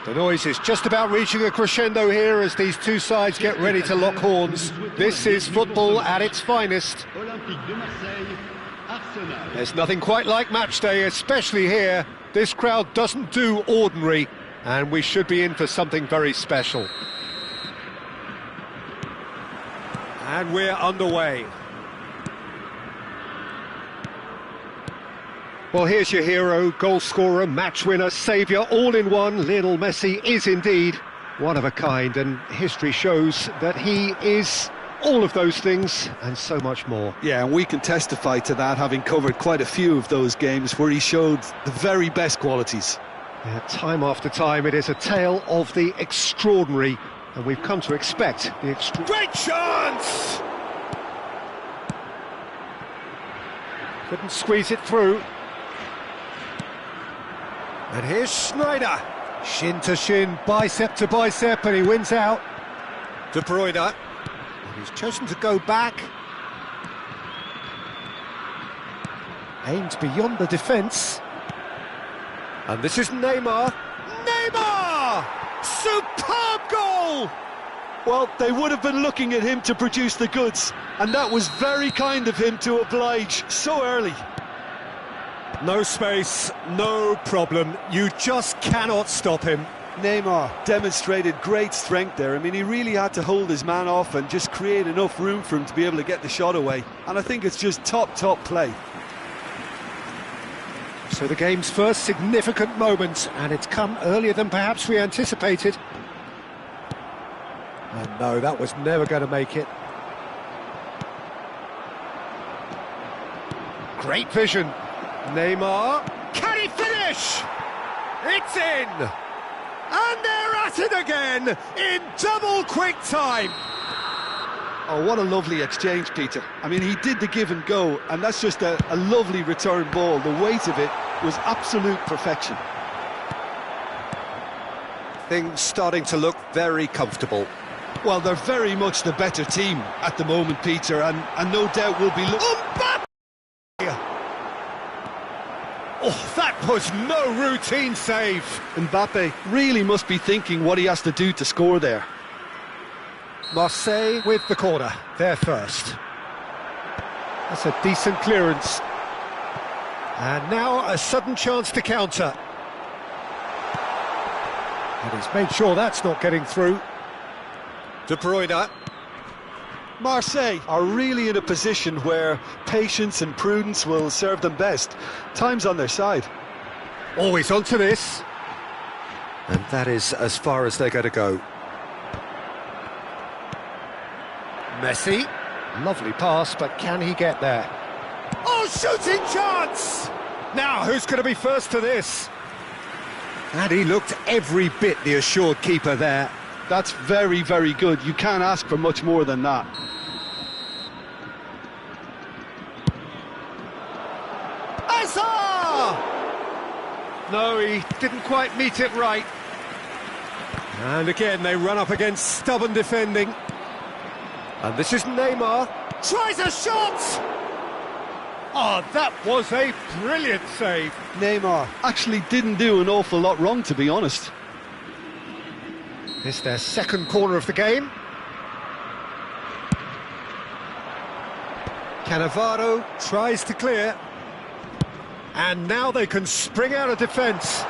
The noise is just about reaching a crescendo here as these two sides get ready to lock horns. This is football at its finest. There's nothing quite like match day, especially here. This crowd doesn't do ordinary, and we should be in for something very special. And we're underway. Well, here's your hero, goal scorer, match winner, saviour, all in one. Lionel Messi is indeed one of a kind, and history shows that he is all of those things and so much more. Yeah, and we can testify to that, having covered quite a few of those games where he showed the very best qualities. Yeah, time after time, it is a tale of the extraordinary, and we've come to expect the Great chance! Couldn't squeeze it through. And here's Schneider, shin to shin, bicep to bicep, and he wins out. De Bruyne, and he's chosen to go back. Aimed beyond the defence. And this is Neymar. Neymar! Superb goal! Well, they would have been looking at him to produce the goods, and that was very kind of him to oblige so early. No space, no problem. You just cannot stop him. Neymar demonstrated great strength there. I mean, he really had to hold his man off and just create enough room for him to be able to get the shot away. And I think it's just top play. So the game's first significant moment, and it's come earlier than perhaps we anticipated. And no, that was never going to make it. Great vision. Neymar, can he finish? It's in! And they're at it again, in double quick time! Oh, what a lovely exchange, Peter. I mean, he did the give and go, and that's just a lovely return ball. The weight of it was absolute perfection. Things starting to look very comfortable. Well, they're very much the better team at the moment, Peter, and no doubt will be Mbappe! Oh, that was no routine save. Mbappe really must be thinking what he has to do to score there. Marseille with the corner, there first. That's a decent clearance. And now a sudden chance to counter. And he's made sure that's not getting through. De Bruyne. Marseille are really in a position where patience and prudence will serve them best. Time's on their side. Always onto this. And that is as far as they're going to go. Messi. Lovely pass, but can he get there? Oh, shooting chance! Now, who's going to be first to this? And he looked every bit the assured keeper there. That's very good. You can't ask for much more than that. No, he didn't quite meet it right. And again, they run up against stubborn defending. And this is Neymar. Tries a shot! Oh, that was a brilliant save. Neymar actually didn't do an awful lot wrong, to be honest. It's their second corner of the game. Cannavaro tries to clear. And now they can spring out of defence.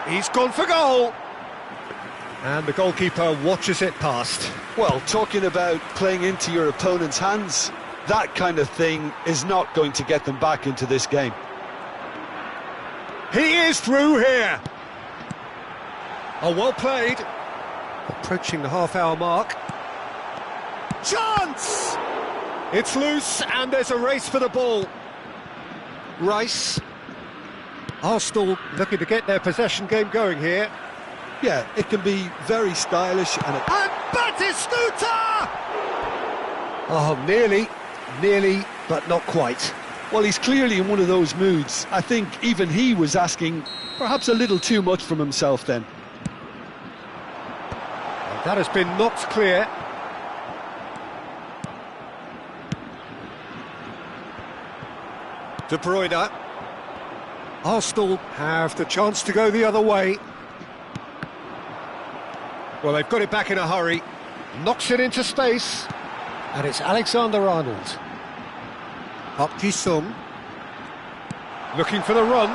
He's gone for goal. And the goalkeeper watches it past. Well, talking about playing into your opponent's hands, that kind of thing is not going to get them back into this game. He is through here. Oh, well played. Approaching the half-hour mark. Chance! It's loose, and there's a race for the ball. Rice. Arsenal looking to get their possession game going here. Yeah, it can be very stylish. And Batistuta! Oh, nearly, but not quite. Well, he's clearly in one of those moods. I think even he was asking perhaps a little too much from himself then. And that has been knocked clear. De Bruyne. Arsenal have the chance to go the other way. Well, they've got it back in a hurry. Knocks it into space. And it's Alexander-Arnold. Park Ji-sung. Looking for the run.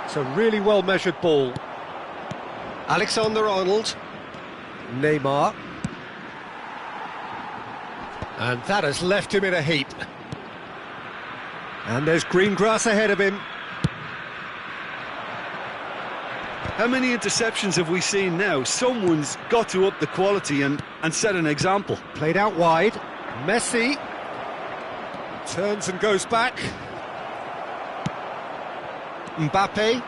It's a really well-measured ball. Alexander-Arnold. Neymar. And that has left him in a heap. And there's green grass ahead of him. How many interceptions have we seen now? Someone's got to up the quality and set an example. Played out wide. Messi. Turns and goes back. Mbappe.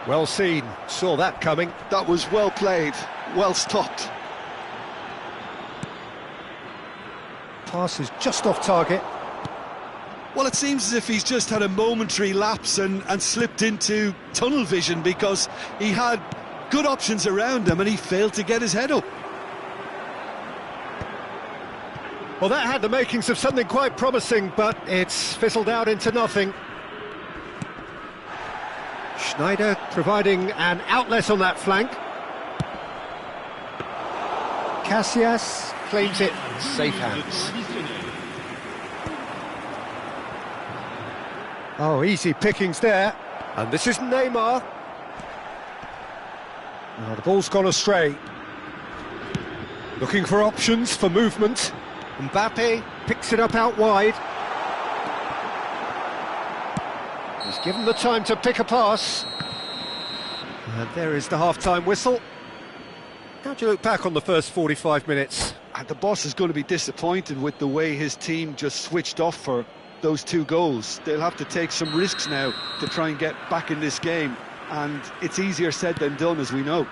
Well seen. Saw that coming. That was well played, well stopped. Pass is just off target. Well, it seems as if he's just had a momentary lapse and slipped into tunnel vision, because he had good options around him and he failed to get his head up. Well, that had the makings of something quite promising, but it's fizzled out into nothing. Schneider providing an outlet on that flank. Casillas claims it in safe hands. Oh, easy pickings there. And this is Neymar. Oh, the ball's gone astray. Looking for options for movement. Mbappe picks it up out wide. He's given the time to pick a pass. And there is the half-time whistle. How do you look back on the first 45 minutes? And the boss is going to be disappointed with the way his team just switched off for those two goals. They'll have to take some risks now to try and get back in this game, and it's easier said than done, as we know.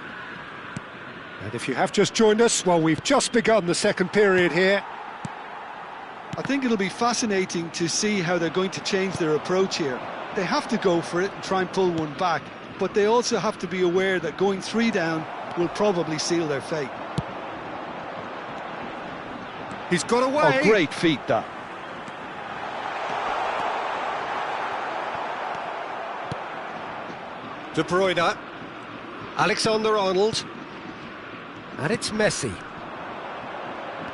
And if you have just joined us, well, we've just begun the second period here. I think it'll be fascinating to see how they're going to change their approach here. They have to go for it and try and pull one back, but they also have to be aware that going 3 down will probably seal their fate. He's got away. Oh, great feat, that. De Bruyne, Alexander-Arnold, and it's Messi.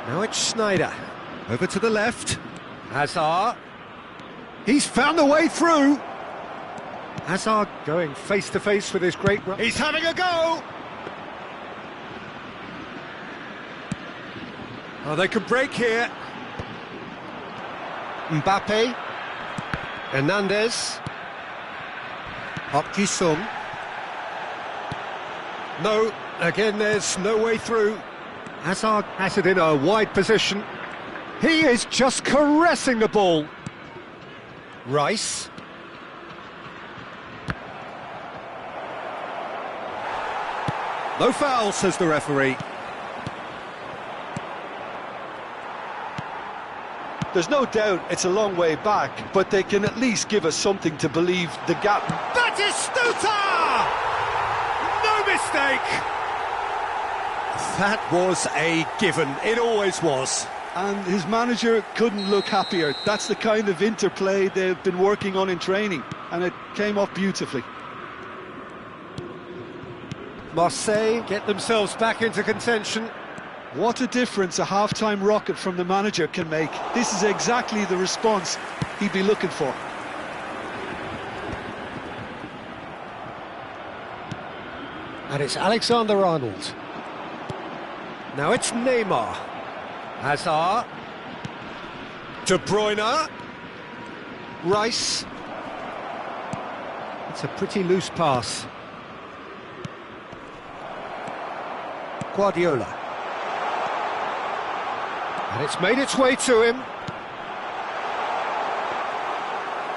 Now it's Schneider, over to the left, Hazard, he's found the way through. Hazard going face to face with his great run. He's having a go! Oh, they could break here. Mbappe, Hernandez. Park Ji-sung. No, again there's no way through. Hazard has it in a wide position. He is just caressing the ball. Rice. No foul, says the referee. There's no doubt it's a long way back, but they can at least give us something to believe the gap. Batistuta! No mistake! That was a given, it always was. And his manager couldn't look happier. That's the kind of interplay they've been working on in training, and it came off beautifully. Marseille get themselves back into contention. What a difference a half-time rocket from the manager can make. This is exactly the response he'd be looking for. And it's Alexander-Arnold. Now it's Neymar. Hazard. De Bruyne. Rice. It's a pretty loose pass. Guardiola. And it's made its way to him.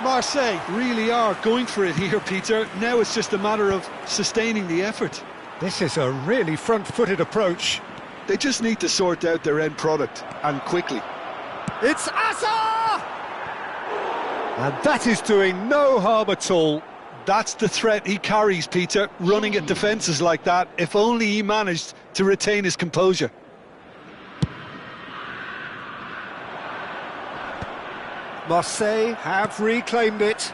Marseille really are going for it here, Peter. Now it's just a matter of sustaining the effort. This is a really front-footed approach. They just need to sort out their end product, and quickly. It's Asa! And that is doing no harm at all. That's the threat he carries, Peter, running at defences like that. If only he managed to retain his composure. Marseille have reclaimed it.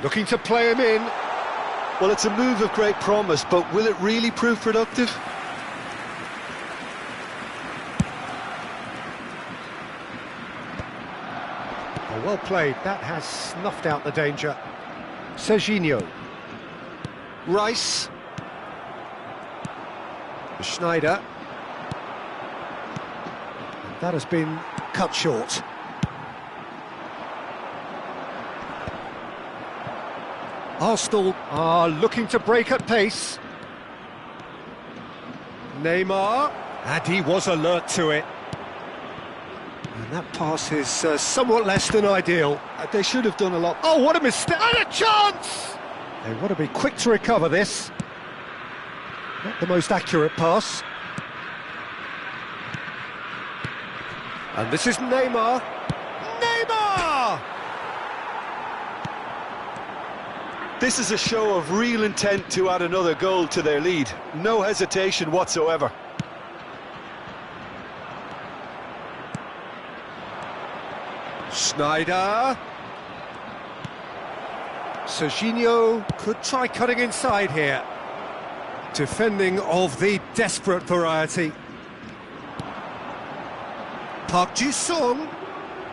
Looking to play him in. Well, it's a move of great promise, but will it really prove productive? Oh, well played. That has snuffed out the danger. Serginho. Rice. Schneider. That has been cut short. Arsenal are looking to break at pace. Neymar, and he was alert to it. And that pass is somewhat less than ideal. They should have done a lot. Oh, what a mistake! And a chance! They want to be quick to recover this. Not the most accurate pass. And this is Neymar. Neymar! This is a show of real intent to add another goal to their lead. No hesitation whatsoever. Schneider. Serginho could try cutting inside here. Defending of the desperate variety. Park Ji-sung.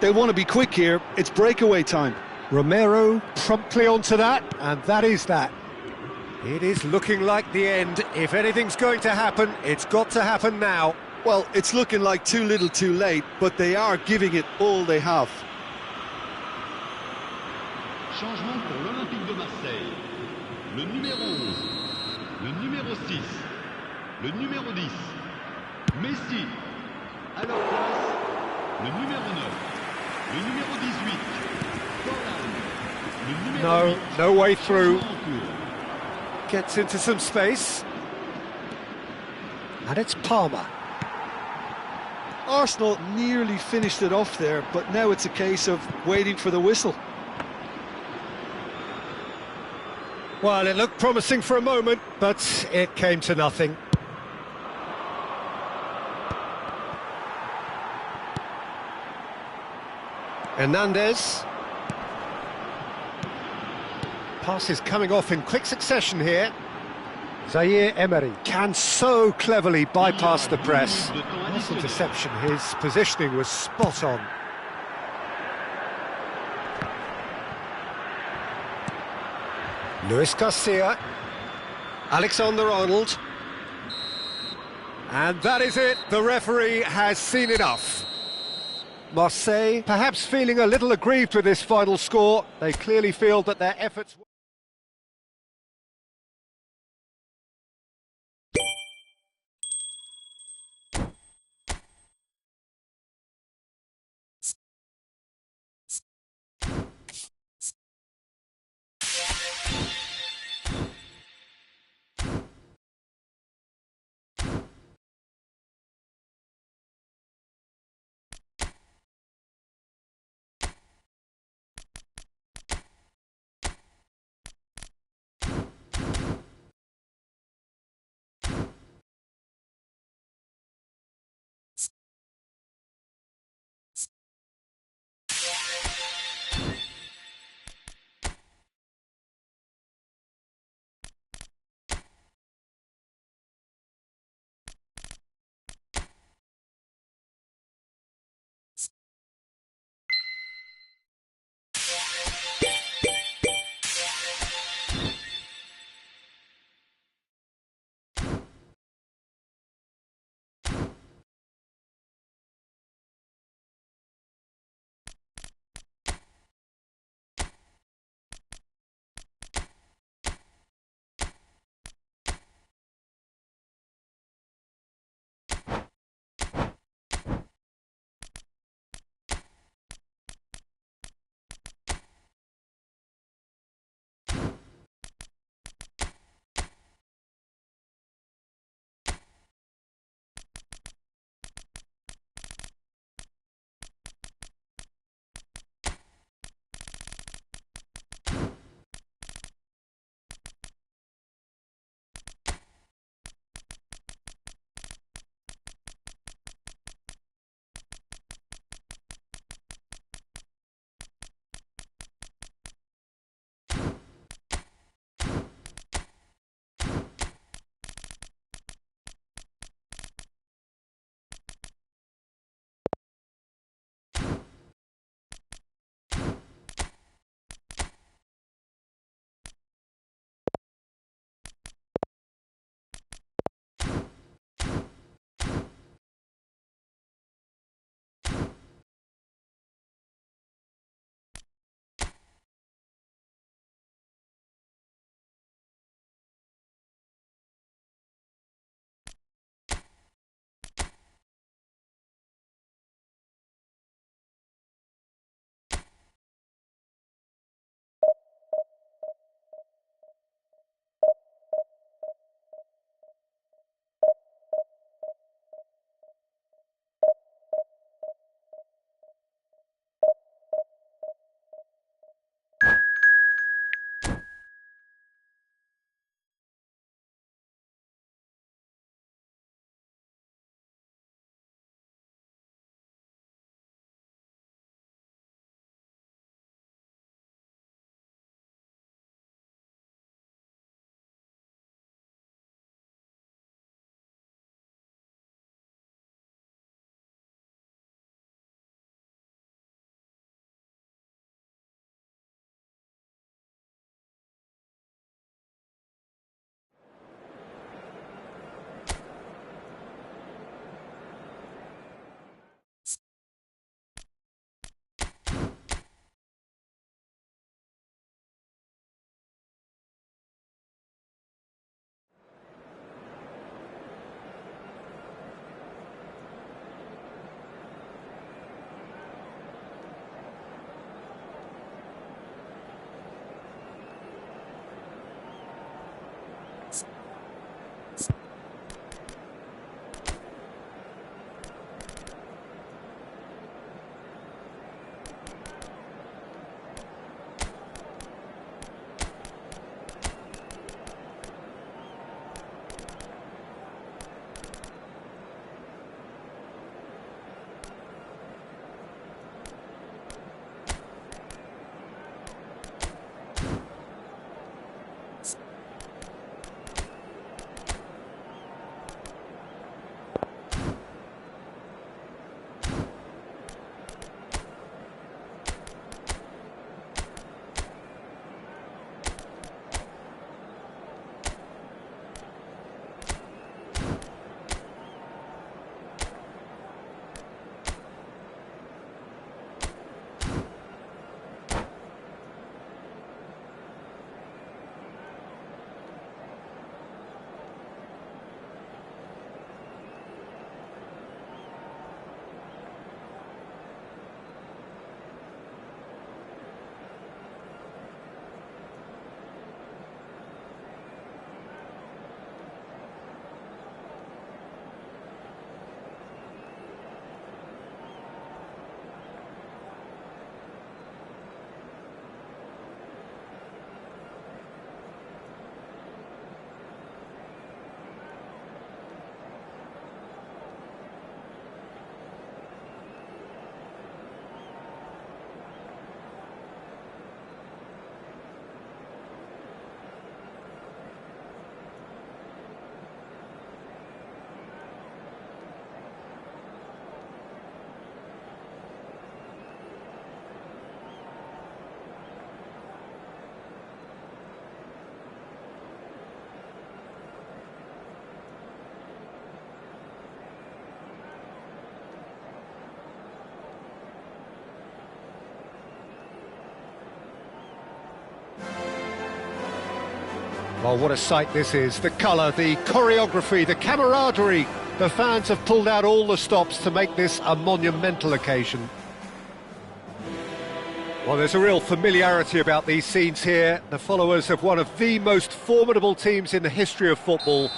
They want to be quick here. It's breakaway time. Romero promptly onto that, and that is that. It is looking like the end. If anything's going to happen, it's got to happen now. Well, it's looking like too little too late, but they are giving it all they have. Changement pour l'Olympique de Marseille. Le numéro 11, le numéro 6, le numéro 10. Messi. À leur place, le numéro 9, le numéro 18. No way through. Gets into some space. And it's Palmer. Arsenal nearly finished it off there, but now it's a case of waiting for the whistle. Well, it looked promising for a moment, but it came to nothing. Hernandez. Pass is coming off in quick succession here. Zaire Emery can so cleverly bypass the press. Nice interception, his positioning was spot on. Luis Garcia, Alexander-Arnold. And that is it, the referee has seen enough. Marseille, perhaps feeling a little aggrieved with this final score. They clearly feel that their efforts... Well, what a sight this is. The colour, the choreography, the camaraderie. The fans have pulled out all the stops to make this a monumental occasion. Well, there's a real familiarity about these scenes here. The followers of one of the most formidable teams in the history of football,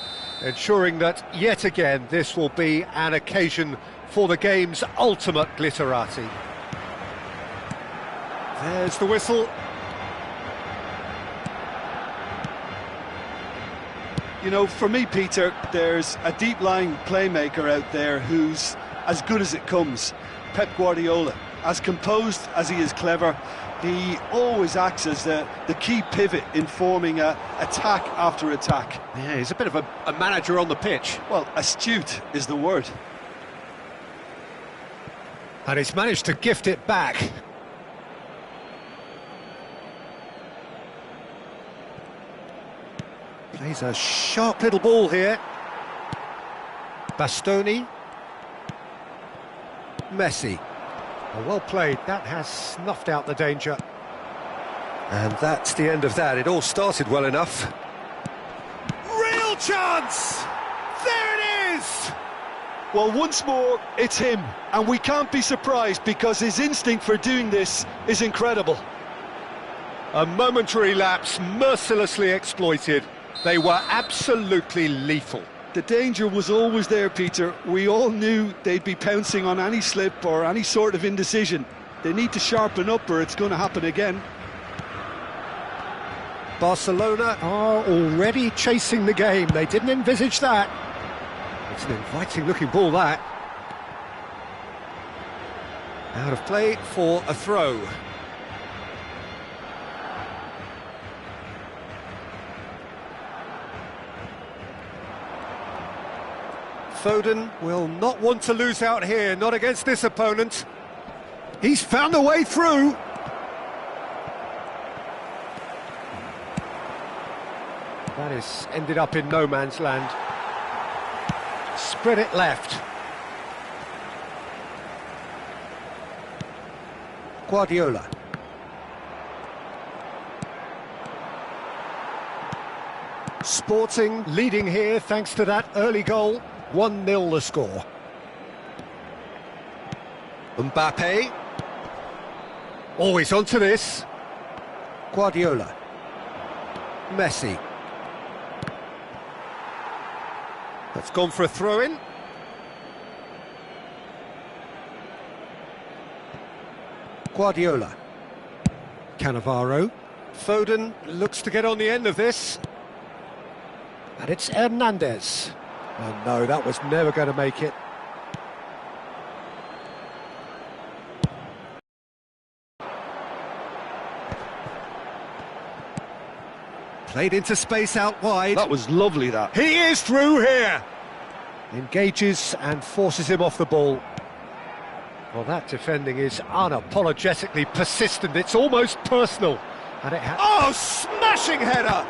ensuring that, yet again, this will be an occasion for the game's ultimate glitterati. There's the whistle. You know, for me, Peter, there's a deep-lying playmaker out there who's as good as it comes. Pep Guardiola. As composed as he is clever, he always acts as the key pivot in forming attack after attack. Yeah, he's a bit of a manager on the pitch. Well, astute is the word. And he's managed to gift it back. Plays a sharp little ball here. Bastoni. Messi. Oh, well played. That has snuffed out the danger. And that's the end of that. It all started well enough. Real chance! There it is! Well, once more, it's him. And we can't be surprised because his instinct for doing this is incredible. A momentary lapse mercilessly exploited. They were absolutely lethal. The danger was always there, Peter. We all knew they'd be pouncing on any slip or any sort of indecision. They need to sharpen up or it's going to happen again. Barcelona are already chasing the game. They didn't envisage that. It's an inviting-looking ball, that. Out of play for a throw. Foden will not want to lose out here, not against this opponent. He's found a way through. That is ended up in no man's land. Spread it left. Guardiola. Sporting leading here thanks to that early goal. 1-0 the score. Mbappe. Always onto this. Guardiola. Messi. That's gone for a throw-in. Guardiola. Cannavaro. Foden looks to get on the end of this. And it's Hernandez. Oh no, that was never going to make it. Played into space out wide. That was lovely, that. He is through here. Engages and forces him off the ball. Well, that defending is unapologetically persistent. It's almost personal. And it oh, smashing header!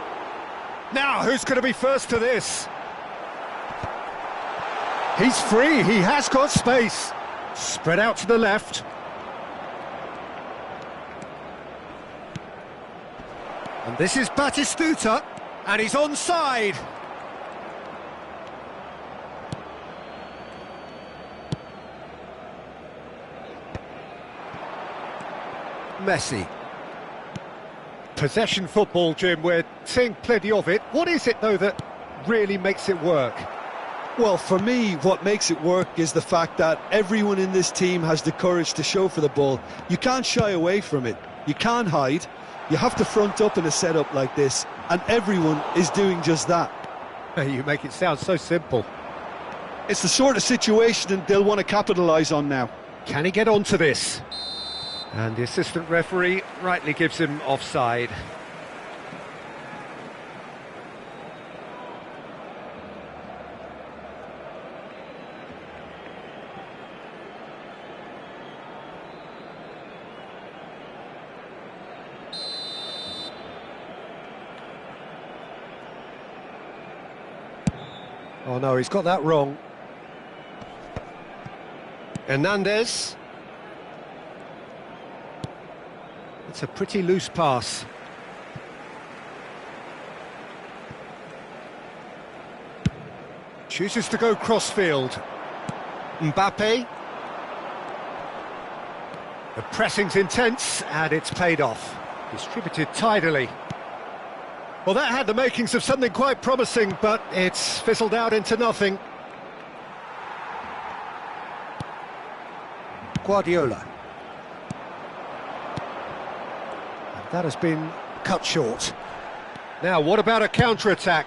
Now, who's going to be first to this? He's free, he has got space. Spread out to the left. And this is Batistuta, and he's onside. Messi. Possession football, Jim, we're seeing plenty of it. What is it, though, that really makes it work? Well, for me, what makes it work is the fact that everyone in this team has the courage to show for the ball. You can't shy away from it. You can't hide. You have to front up in a setup like this, and everyone is doing just that. You make it sound so simple. It's the sort of situation they'll want to capitalise on now. Can he get onto this? And the assistant referee rightly gives him offside. Oh no, he's got that wrong. Hernandez. It's a pretty loose pass. Chooses to go cross-field. Mbappe. The pressing's intense, and it's paid off. Distributed tidily. Well, that had the makings of something quite promising, but it's fizzled out into nothing. Guardiola. And that has been cut short. Now, what about a counter-attack?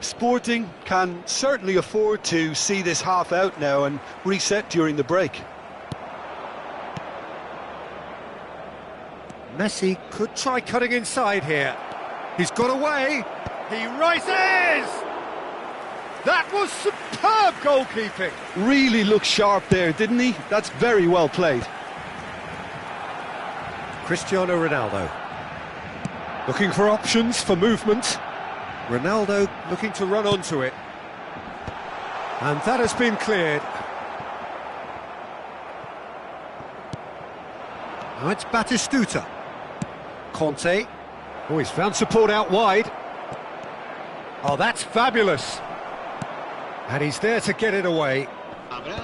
Sporting can certainly afford to see this half out now and reset during the break. Messi could try cutting inside here. He's got away. He rises! That was superb goalkeeping. Really looked sharp there, didn't he? That's very well played. Cristiano Ronaldo. Looking for options for movement. Ronaldo looking to run onto it. And that has been cleared. Now it's Batistuta. Conte. Oh, he's found support out wide. Oh, that's fabulous. And he's there to get it away.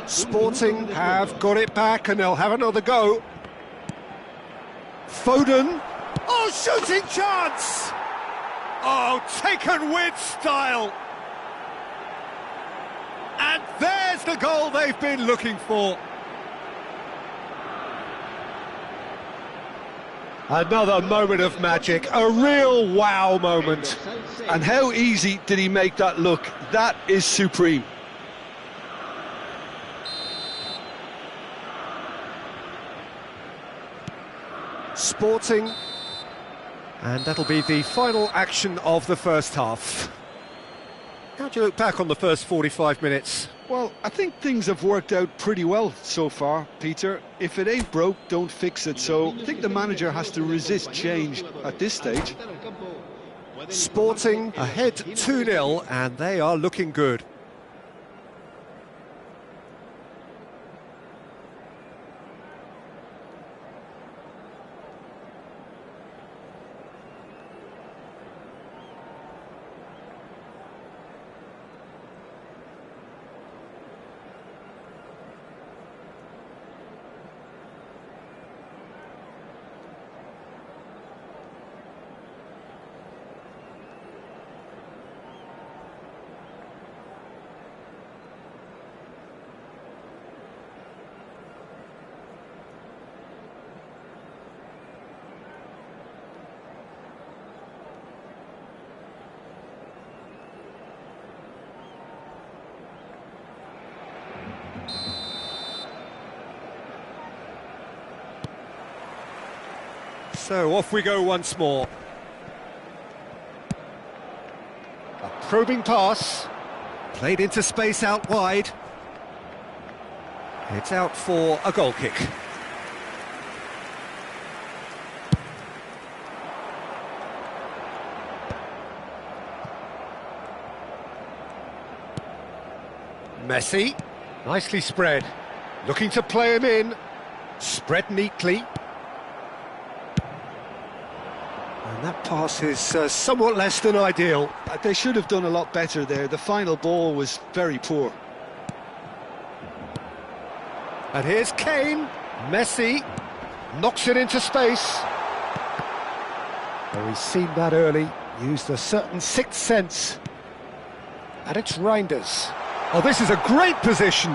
Sporting have got it back and they'll have another go. Foden. Oh, shooting chance! Oh, taken with style. And there's the goal they've been looking for. Another moment of magic, a real wow moment. And how easy did he make that look? That is supreme. Sporting. And that'll be the final action of the first half. How do you look back on the first 45 minutes? Well, I think things have worked out pretty well so far, Peter. If it ain't broke, don't fix it. So I think the manager has to resist change at this stage. Sporting ahead 2-0, and they are looking good. So off we go once more. A probing pass, played into space out wide. It's out for a goal kick. Messi, nicely spread, looking to play him in, spread neatly. And that pass is somewhat less than ideal. They should have done a lot better there. The final ball was very poor. And here's Kane. Messi knocks it into space. Oh, he's seen that early, used a certain sixth sense. And it's Reinders. Oh, this is a great position.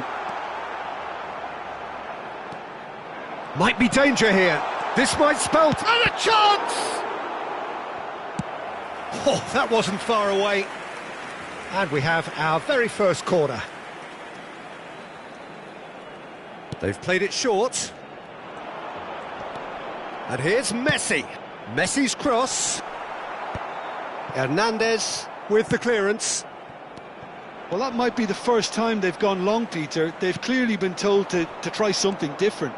Might be danger here. This might spell... And a chance! Oh, that wasn't far away. And we have our very first corner. They've played it short. And here's Messi. Messi's cross. Hernandez with the clearance. Well, that might be the first time they've gone long, Peter. They've clearly been told to try something different.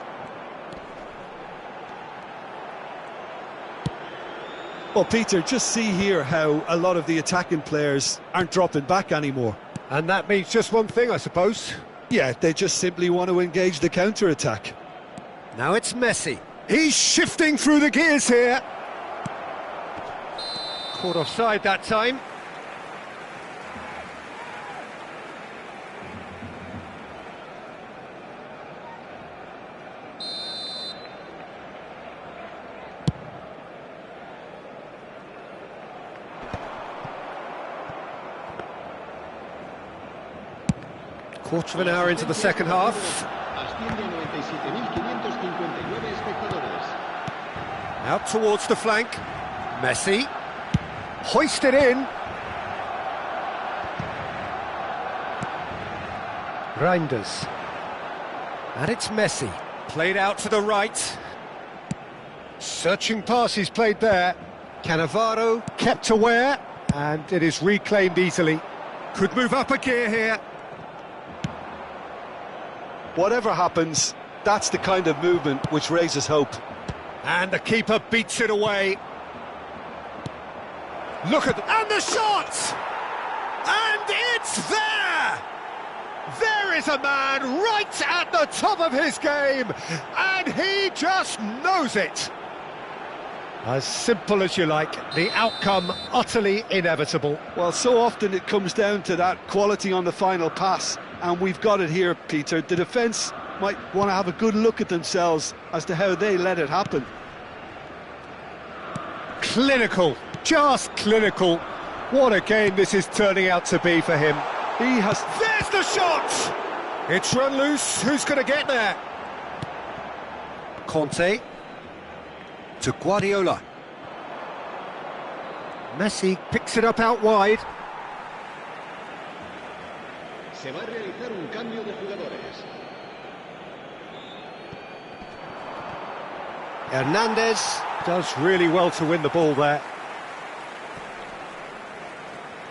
Well, Peter, just see here how a lot of the attacking players aren't dropping back anymore. And that means just one thing, I suppose. Yeah, they just simply want to engage the counter-attack. Now it's Messi. He's shifting through the gears here. Caught offside that time. Quarter of an hour into the second half. Out towards the flank. Messi. Hoisted in. Reinders. And it's Messi. Played out to the right. Searching pass he's played there. Cannavaro kept aware. And it is reclaimed easily. Could move up a gear here. Whatever happens, that's the kind of movement which raises hope. And the keeper beats it away. Look at... And the shot! And it's there! There is a man right at the top of his game, and he just knows it. As simple as you like, the outcome utterly inevitable. Well, so often it comes down to that quality on the final pass, and we've got it here, Peter. The defence might want to have a good look at themselves as to how they let it happen. Clinical, just clinical. What a game this is turning out to be for him. He has... There's the shot! It's run loose, who's going to get there? Conte to Guardiola. Messi picks it up out wide. Se va a realizar un cambio de jugadores. Hernandez does really well to win the ball there.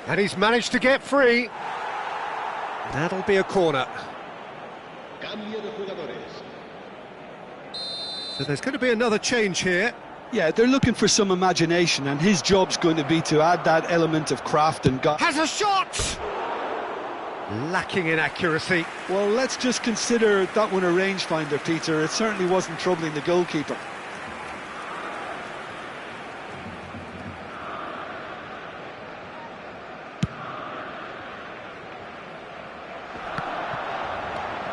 And he's managed to get free. That'll be a corner. Cambio de jugadores. So there's going to be another change here. Yeah, they're looking for some imagination, and his job's going to be to add that element of craft and... Has a shot! Lacking in accuracy. Well, let's just consider that one a rangefinder, Peter. It certainly wasn't troubling the goalkeeper.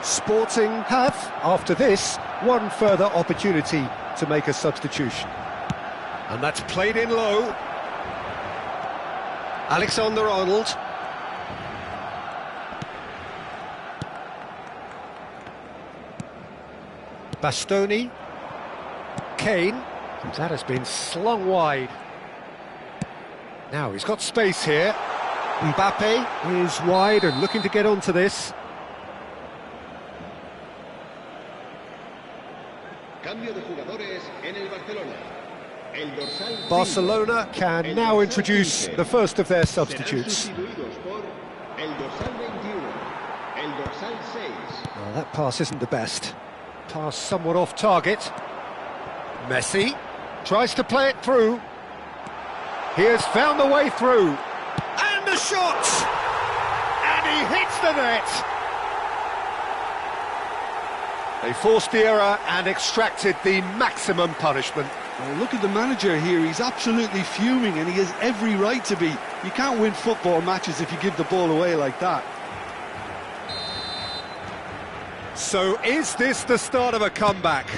Sporting have, after this, one further opportunity to make a substitution. And that's played in low. Alexander-Arnold. Bastoni. Kane. That has been slung wide. Now he's got space here. Mbappe is wide and looking to get onto this. Cambio de jugadores en el Barcelona. El dorsal Barcelona can now introduce the first of their substitutes. El dorsal 21, el dorsal 6. Well, that pass isn't the best. Pass somewhat off target. Messi tries to play it through. He has found the way through. And the shot! And he hits the net! They forced the error and extracted the maximum punishment. Well, look at the manager here. He's absolutely fuming, and he has every right to be. You can't win football matches if you give the ball away like that. So is this the start of a comeback?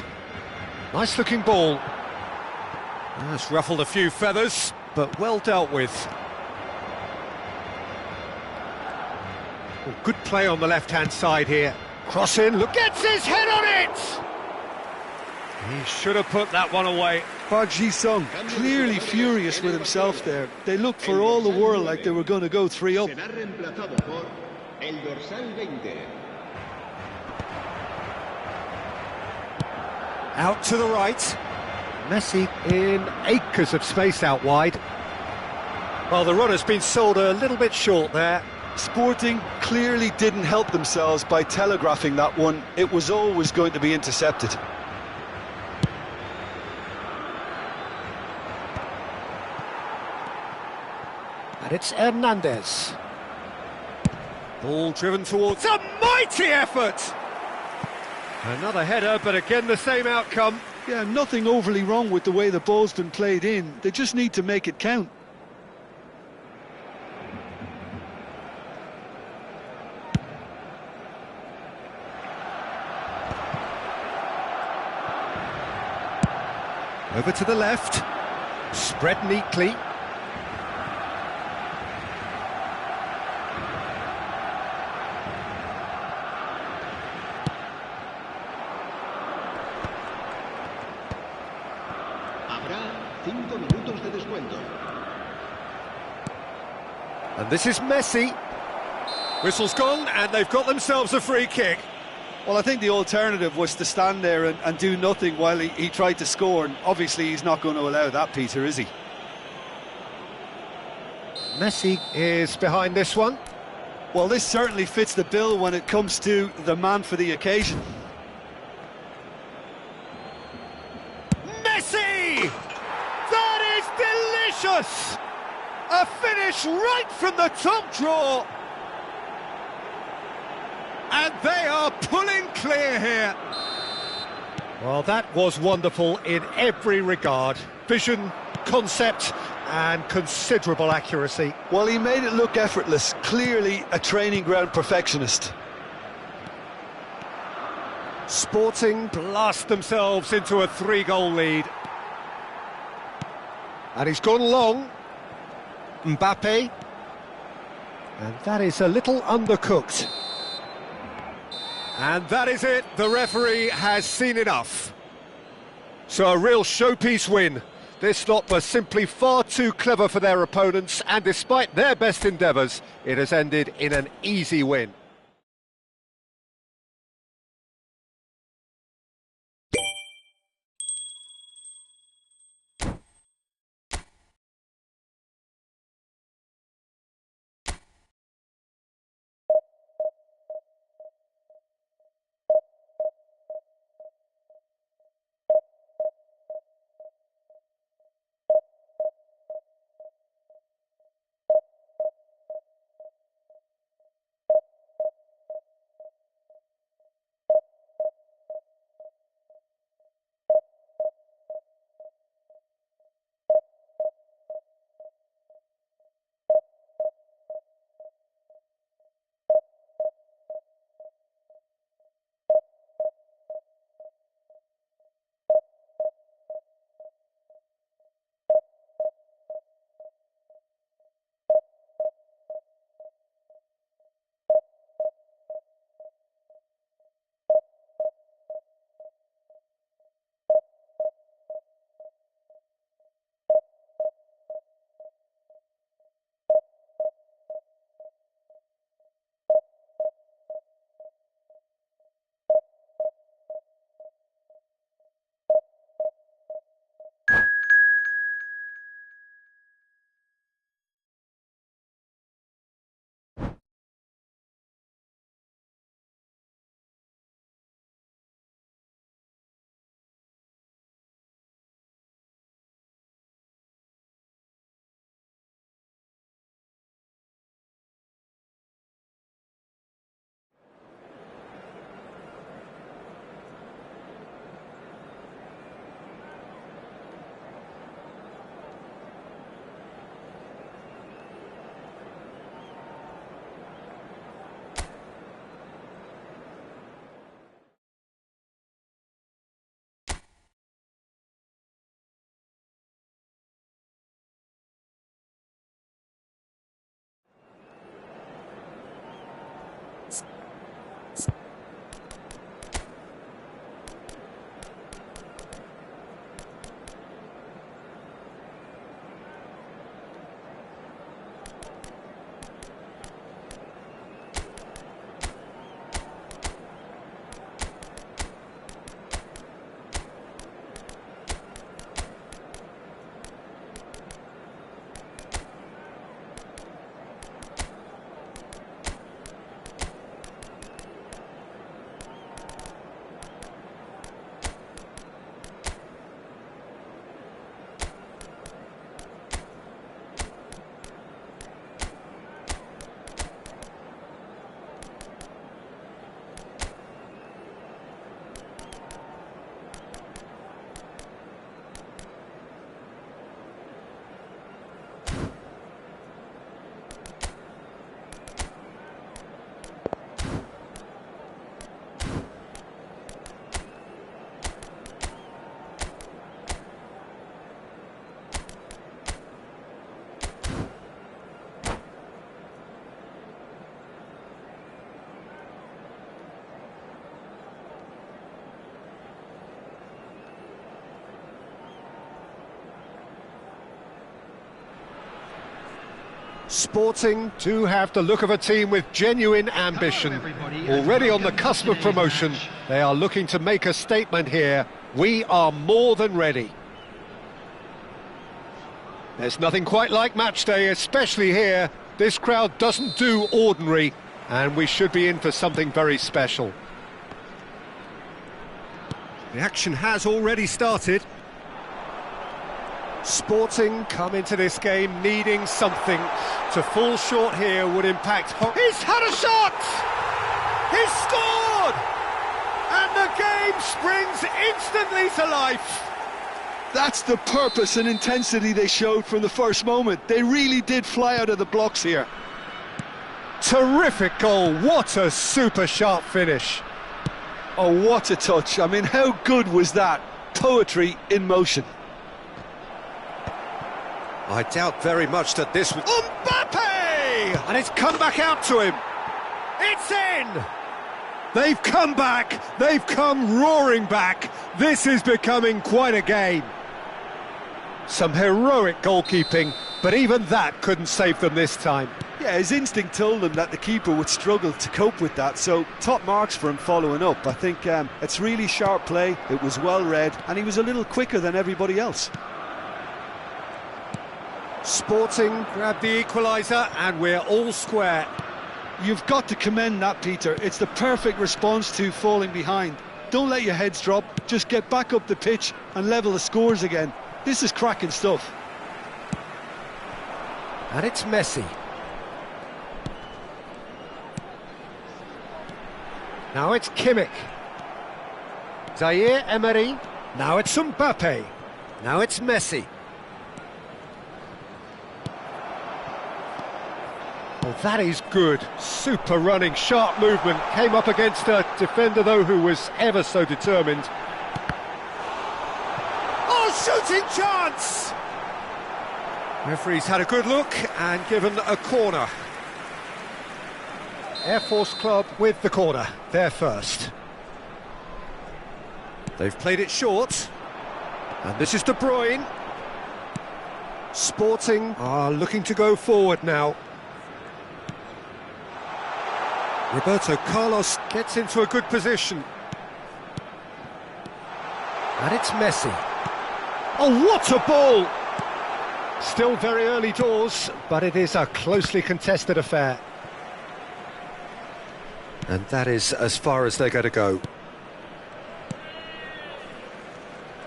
Nice looking ball. That's ruffled a few feathers, but well dealt with. Well, good play on the left-hand side here. Cross in, look, gets his head on it! He should have put that one away. Park Ji-sung, clearly furious with himself there. They looked for all the world like they were going to go 3-up. Será reemplazado por el dorsal 20. Out to the right. Messi in acres of space out wide. Well, the run has been sold a little bit short there. Sporting clearly didn't help themselves by telegraphing that one. It was always going to be intercepted. And it's Hernandez. Ball driven towards a mighty effort! Another header, but again the same outcome. Yeah, nothing overly wrong with the way the ball's been played in. They just need to make it count. Over to the left, spread neatly. Habrá 5 minutos de descuento. And this is Messi. Whistle's gone, and they've got themselves a free kick. Well, I think the alternative was to stand there and do nothing while he tried to score, and obviously he's not going to allow that, Peter, is he? Messi is behind this one. Well, this certainly fits the bill when it comes to the man for the occasion. Messi! That is delicious! A finish right from the top drawer. And they are pulling clear here. Well, that was wonderful in every regard. Vision, concept, and considerable accuracy. Well, he made it look effortless. Clearly a training ground perfectionist. Sporting blast themselves into a 3-goal lead. And he's gone long. Mbappe. And that is a little undercooked. And that is it, the referee has seen enough. So a real showpiece win. This lot were simply far too clever for their opponents, and despite their best endeavours, it has ended in an easy win. Sporting do have the look of a team with genuine ambition. Already on the cusp of promotion, they are looking to make a statement here. We are more than ready. There's nothing quite like match day, especially here. This crowd doesn't do ordinary, and we should be in for something very special. The action has already started. Sporting come into this game needing something. To fall short here would impact... He's had a shot! He's scored! And the game springs instantly to life. That's the purpose and intensity they showed from the first moment. They really did fly out of the blocks here. Terrific goal. What a super sharp finish. Oh, what a touch. I mean, how good was that? Poetry in motion. I doubt very much that this was... Mbappe! And it's come back out to him. It's in! They've come back. They've come roaring back. This is becoming quite a game. Some heroic goalkeeping, but even that couldn't save them this time. Yeah, his instinct told him that the keeper would struggle to cope with that, so top marks for him following up. I think it's really sharp play, it was well read, and he was a little quicker than everybody else. Sporting grabbed the equaliser, and we're all square. You've got to commend that, Peter. It's the perfect response to falling behind. Don't let your heads drop, just get back up the pitch and level the scores again. This is cracking stuff. And it's Messi. Now it's Kimmich. Zaire Emery. Now it's Mbappe. Now it's Messi. Oh, that is good. Super running, sharp movement. Came up against a defender, though, who was ever so determined. Oh, shooting chance! Referee's had a good look and given a corner. Air Force Club with the corner. They're first. They've played it short. And this is De Bruyne. Sporting are looking to go forward now. Roberto Carlos gets into a good position. And it's Messi. Oh, what a ball! Still very early doors, but it is a closely contested affair. And that is as far as they're going to go.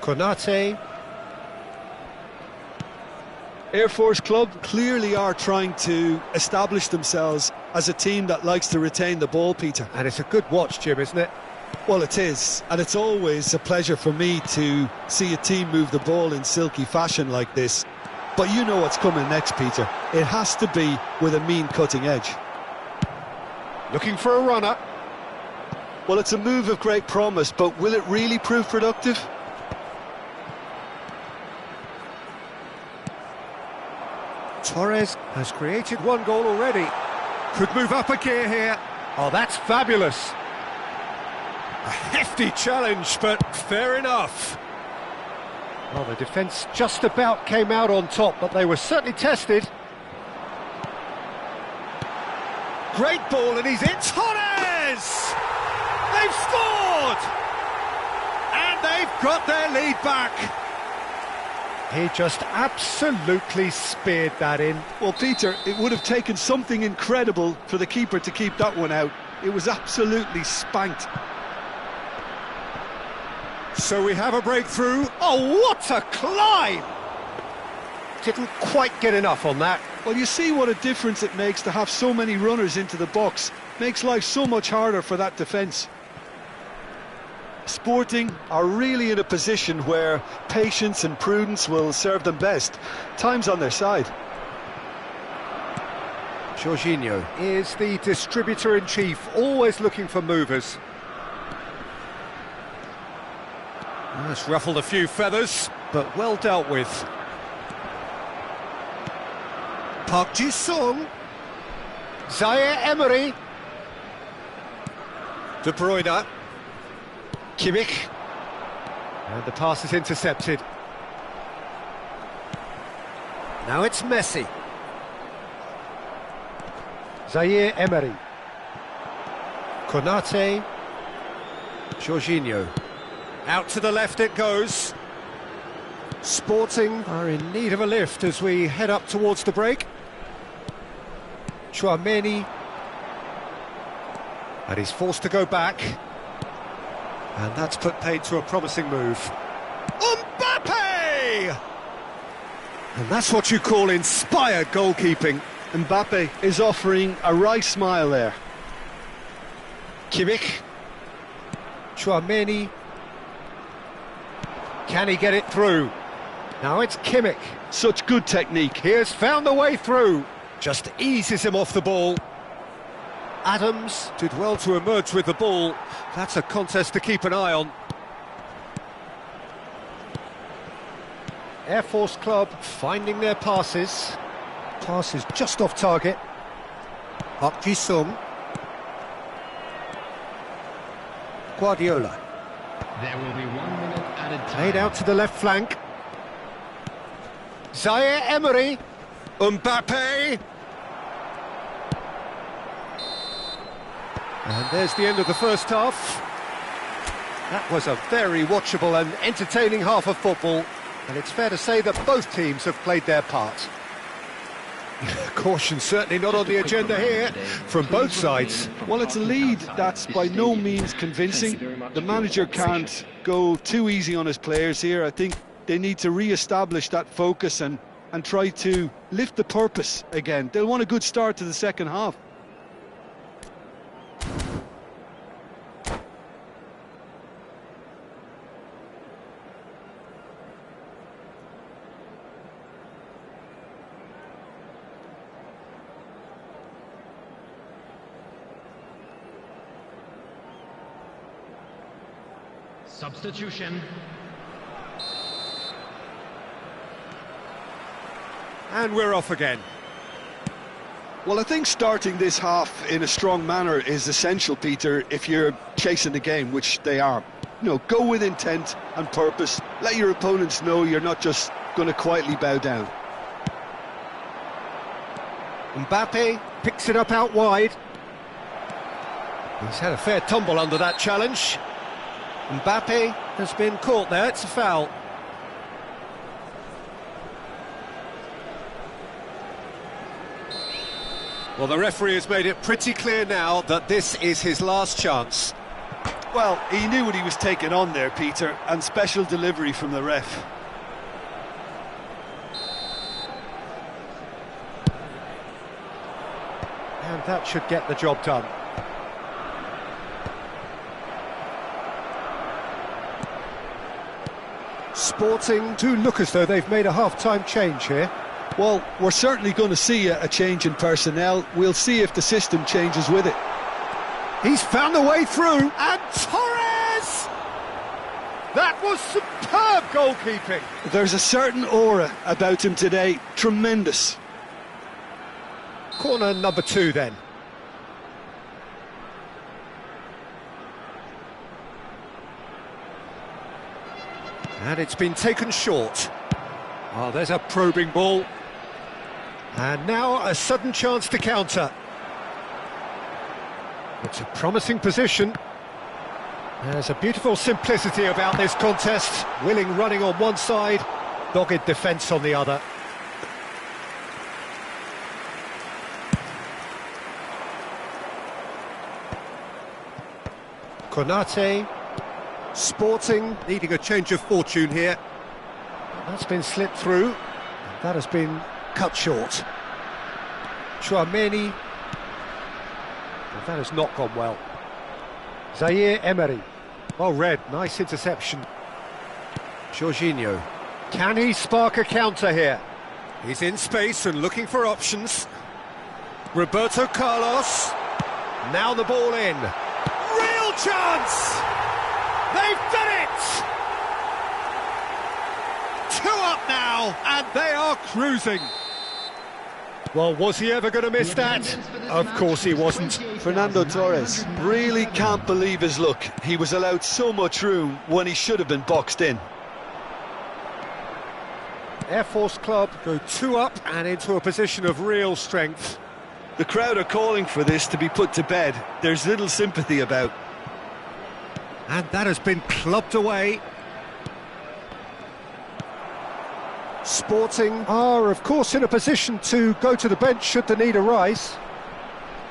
Konate. Air Force Club clearly are trying to establish themselves as a team that likes to retain the ball, Peter. And it's a good watch, Jim, isn't it? Well, it is, and it's always a pleasure for me to see a team move the ball in silky fashion like this. But you know what's coming next, Peter. It has to be with a mean cutting edge. Looking for a runner. Well, it's a move of great promise, but will it really prove productive? Torres has created one goal already. Could move up a gear here. Oh, that's fabulous. A hefty challenge, but fair enough. Well, the defence just about came out on top, but they were certainly tested. Great ball, and he's in. Torres! They've scored! And they've got their lead back. He just absolutely speared that in. Well, Peter, it would have taken something incredible for the keeper to keep that one out. It was absolutely spanked. So we have a breakthrough. Oh, what a climb! Didn't quite get enough on that. Well, you see what a difference it makes to have so many runners into the box. Makes life so much harder for that defence. Sporting are really in a position where patience and prudence will serve them best. Time's on their side. Jorginho is the distributor-in-chief, always looking for movers. That's ruffled a few feathers, but well dealt with. Park Ji-sung. Zaire Emery. De Bruyne. Kimmich. And the pass is intercepted. Now it's Messi. Zaire Emery. Konate. Jorginho. Out to the left it goes. Sporting are in need of a lift as we head up towards the break. Chouameni. And he's forced to go back. And that's put paid to a promising move. Mbappe! And that's what you call inspired goalkeeping. Mbappe is offering a right smile there. Kimmich. Chouameni. Can he get it through? Now it's Kimmich. Such good technique. He has found the way through. Just eases him off the ball. Adams did well to emerge with the ball. That's a contest to keep an eye on. Air Force Club finding their passes. Passes just off target. Park Ji-sung. Guardiola. There will be 1 minute added time. Played out to the left flank. Zaire Emery. Mbappe. And there's the end of the first half. That was a very watchable and entertaining half of football. And it's fair to say that both teams have played their part. Caution certainly not on the agenda here from both sides. Well, it's a lead that's by no means convincing. The manager can't go too easy on his players here. I think they need to re-establish that focus and try to lift the purpose again. They'll want a good start to the second half. Substitution. And we're off again. Well, I think starting this half in a strong manner is essential, Peter, if you're chasing the game, which they are. You know, go with intent and purpose. Let your opponents know you're not just going to quietly bow down. Mbappe picks it up out wide. He's had a fair tumble under that challenge. Mbappe has been caught there, it's a foul. Well, the referee has made it pretty clear now that this is his last chance. Well, he knew what he was taking on there, Peter, and special delivery from the ref. And that should get the job done. Sporting do look as though they've made a half-time change here. Well, we're certainly going to see a change in personnel. We'll see if the system changes with it. He's found the way through, and Torres! That was superb goalkeeping. There's a certain aura about him today. Tremendous. Corner number 2 then. And it's been taken short. Oh, there's a probing ball. And now a sudden chance to counter. It's a promising position. There's a beautiful simplicity about this contest. Willing running on one side, dogged defence on the other. Konate. Sporting needing a change of fortune here. That's been slipped through. That has been cut short. Chouameni. That has not gone well. Zaire Emery. Well read, nice interception. Jorginho. Can he spark a counter here? He's in space and looking for options. Roberto Carlos. Now the ball in. Real chance! They've done it! 2 up now, and they are cruising. Well, was he ever going to miss that? Of course he wasn't. Fernando Torres really can't believe his luck. He was allowed so much room when he should have been boxed in. Air Force Club go 2 up and into a position of real strength. The crowd are calling for this to be put to bed. There's little sympathy about. And that has been clubbed away. Sporting are, of course, in a position to go to the bench should the need arise.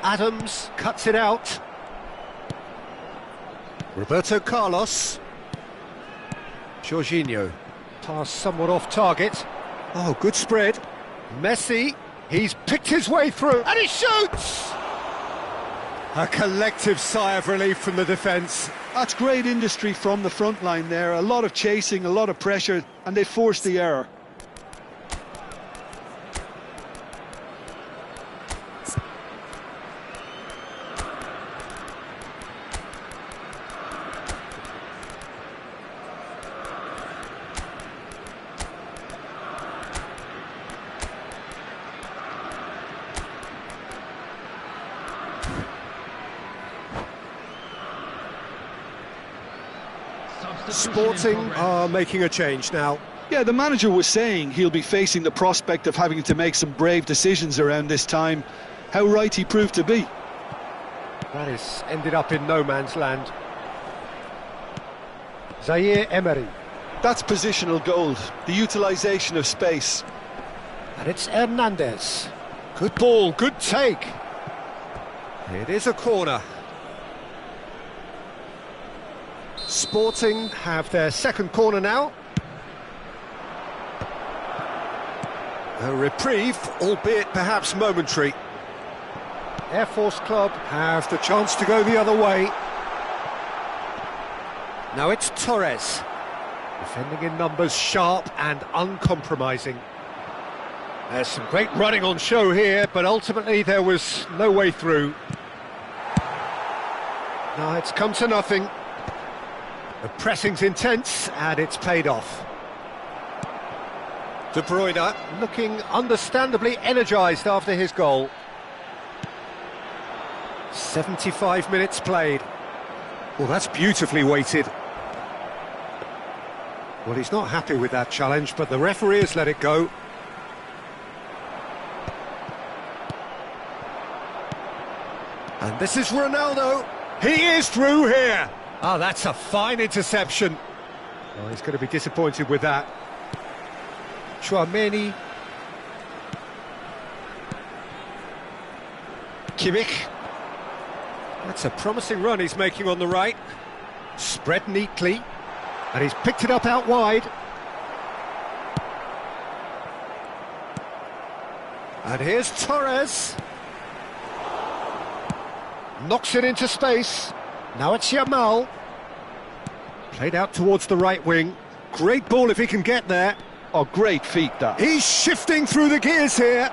Adams cuts it out. Roberto Carlos. Jorginho. Pass somewhat off target. Oh, good spread. Messi. He's picked his way through, and he shoots! A collective sigh of relief from the defence. That's great industry from the front line there. A lot of chasing, a lot of pressure, and they forced the error. Sporting are making a change now. Yeah, the manager was saying he'll be facing the prospect of having to make some brave decisions around this time. How right he proved to be. That has ended up in no man's land. Zaire Emery. That's positional gold, the utilisation of space. And it's Hernandez. Good ball, good take. It is a corner. Sporting have their second corner now. A reprieve, albeit perhaps momentary. Air Force Club have the chance to go the other way. Now it's Torres. Defending in numbers, sharp and uncompromising. There's some great running on show here, but ultimately there was no way through. Now it's come to nothing. The pressing's intense, and it's paid off. De Bruyne looking understandably energised after his goal. 75 minutes played. Well, that's beautifully weighted. Well, he's not happy with that challenge, but the referee has let it go. And this is Ronaldo. He is through here. Oh, that's a fine interception. Oh, he's going to be disappointed with that. Chouameni. Kimmich. That's a promising run he's making on the right. Spread neatly. And he's picked it up out wide. And here's Torres. Knocks it into space. Now it's Yamal. Played out towards the right wing. Great ball if he can get there. Oh, great feat, that. He's shifting through the gears here.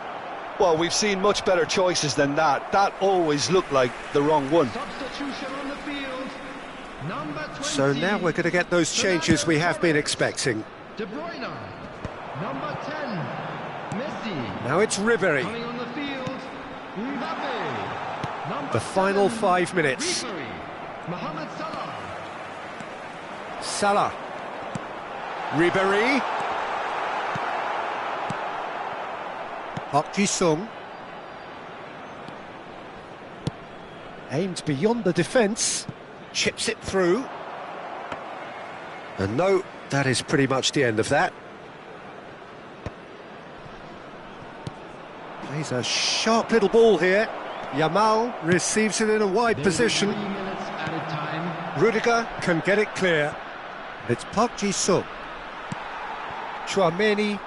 Well, we've seen much better choices than that. That always looked like the wrong one. Substitution on the field. Number 20. So now we're going to get those changes we have been expecting. De Bruyne. Number 10. Messi. Now it's Ribery. Coming on the field. Mbappe. Number The final 7. 5 minutes. Ribery. Mohamed Salah. Salah. Ribery. Park Ji-sung. Aimed beyond the defence. Chips it through. And no, that is pretty much the end of that. Plays a sharp little ball here. Yamal receives it in a wide position. 3 minutes added time. Rudiger can get it clear. It's Park Ji-sung. Chouameni.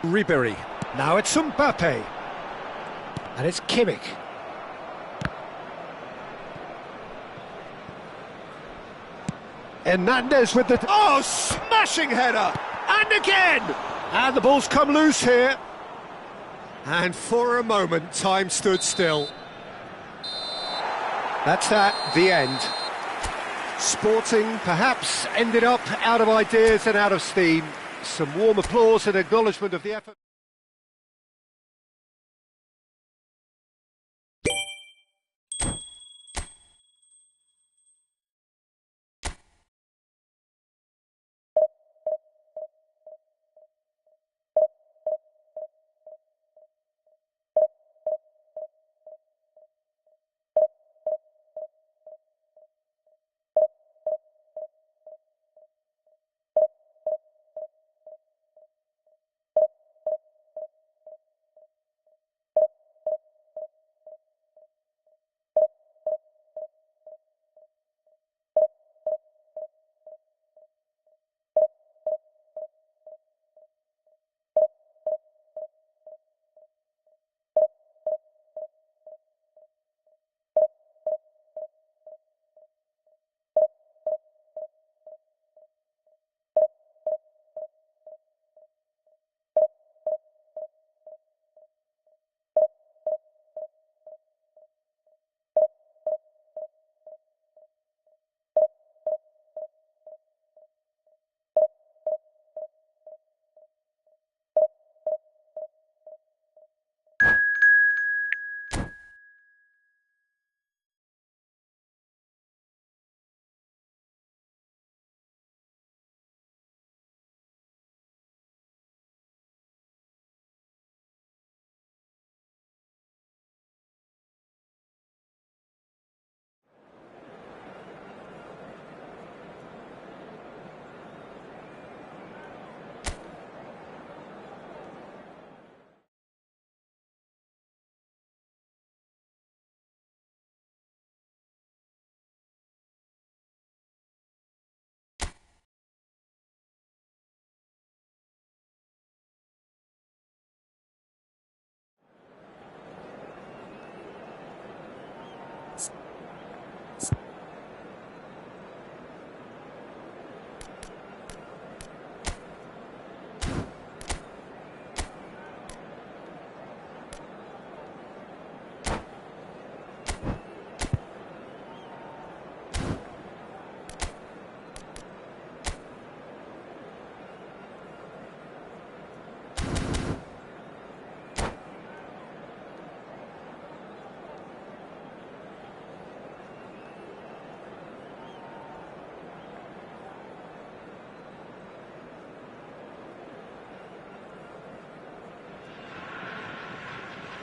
Ribery. Now it's Mbappe. And it's Kimmich. Hernandez with the... Oh, smashing header! And again! And the ball's come loose here. And for a moment, time stood still. That's that, the end. Sporting perhaps ended up out of ideas and out of steam. Some warm applause and acknowledgement of the effort.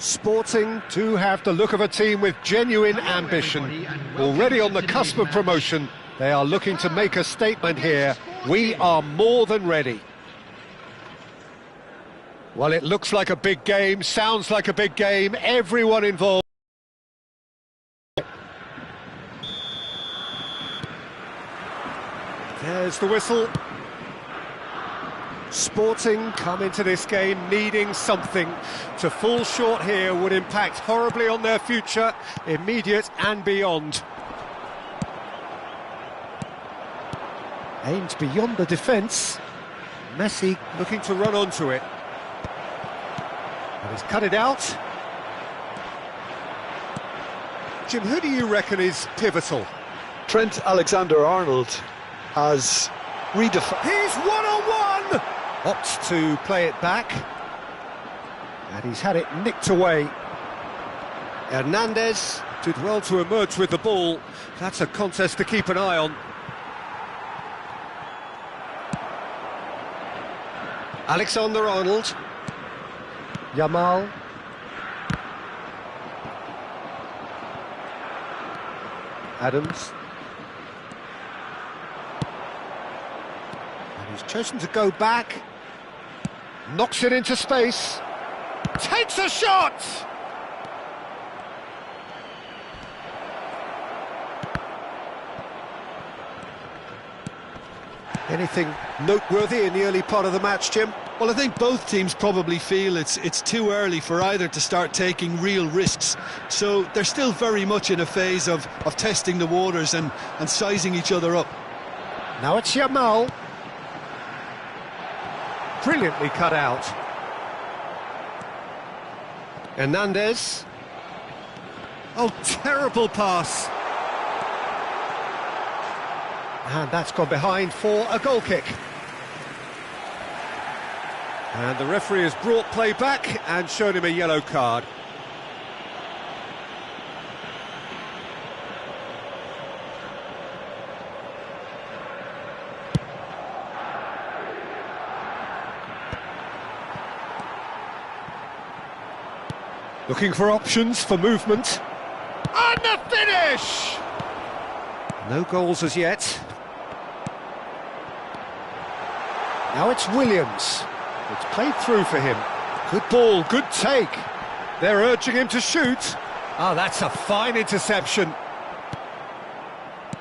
Sporting do have the look of a team with genuine ambition. Already on the cusp of promotion, they are looking to make a statement here. We are more than ready. Well, it looks like a big game, sounds like a big game, everyone involved. There's the whistle. Sporting come into this game needing something. To fall short here would impact horribly on their future, immediate and beyond. Aimed beyond the defence. Messi looking to run onto it. And he's cut it out. Jim, who do you reckon is pivotal? Trent Alexander-Arnold has redefined. He's one-on-one! Opts to play it back. And he's had it nicked away. Hernandez did well to emerge with the ball. That's a contest to keep an eye on. Alexander-Arnold. Yamal. Adams. And he's chosen to go back. Knocks it into space. Takes a shot! Anything noteworthy in the early part of the match, Jim? Well, I think both teams probably feel it's too early for either to start taking real risks. So they're still very much in a phase of testing the waters and sizing each other up. Now it's Yamal. Brilliantly cut out. Hernandez. Oh, terrible pass. And that's gone behind for a goal kick. And the referee has brought play back and shown him a yellow card. Looking for options for movement. And the finish! No goals as yet. Now it's Williams. It's played through for him. Good ball, good take. They're urging him to shoot. Oh, that's a fine interception.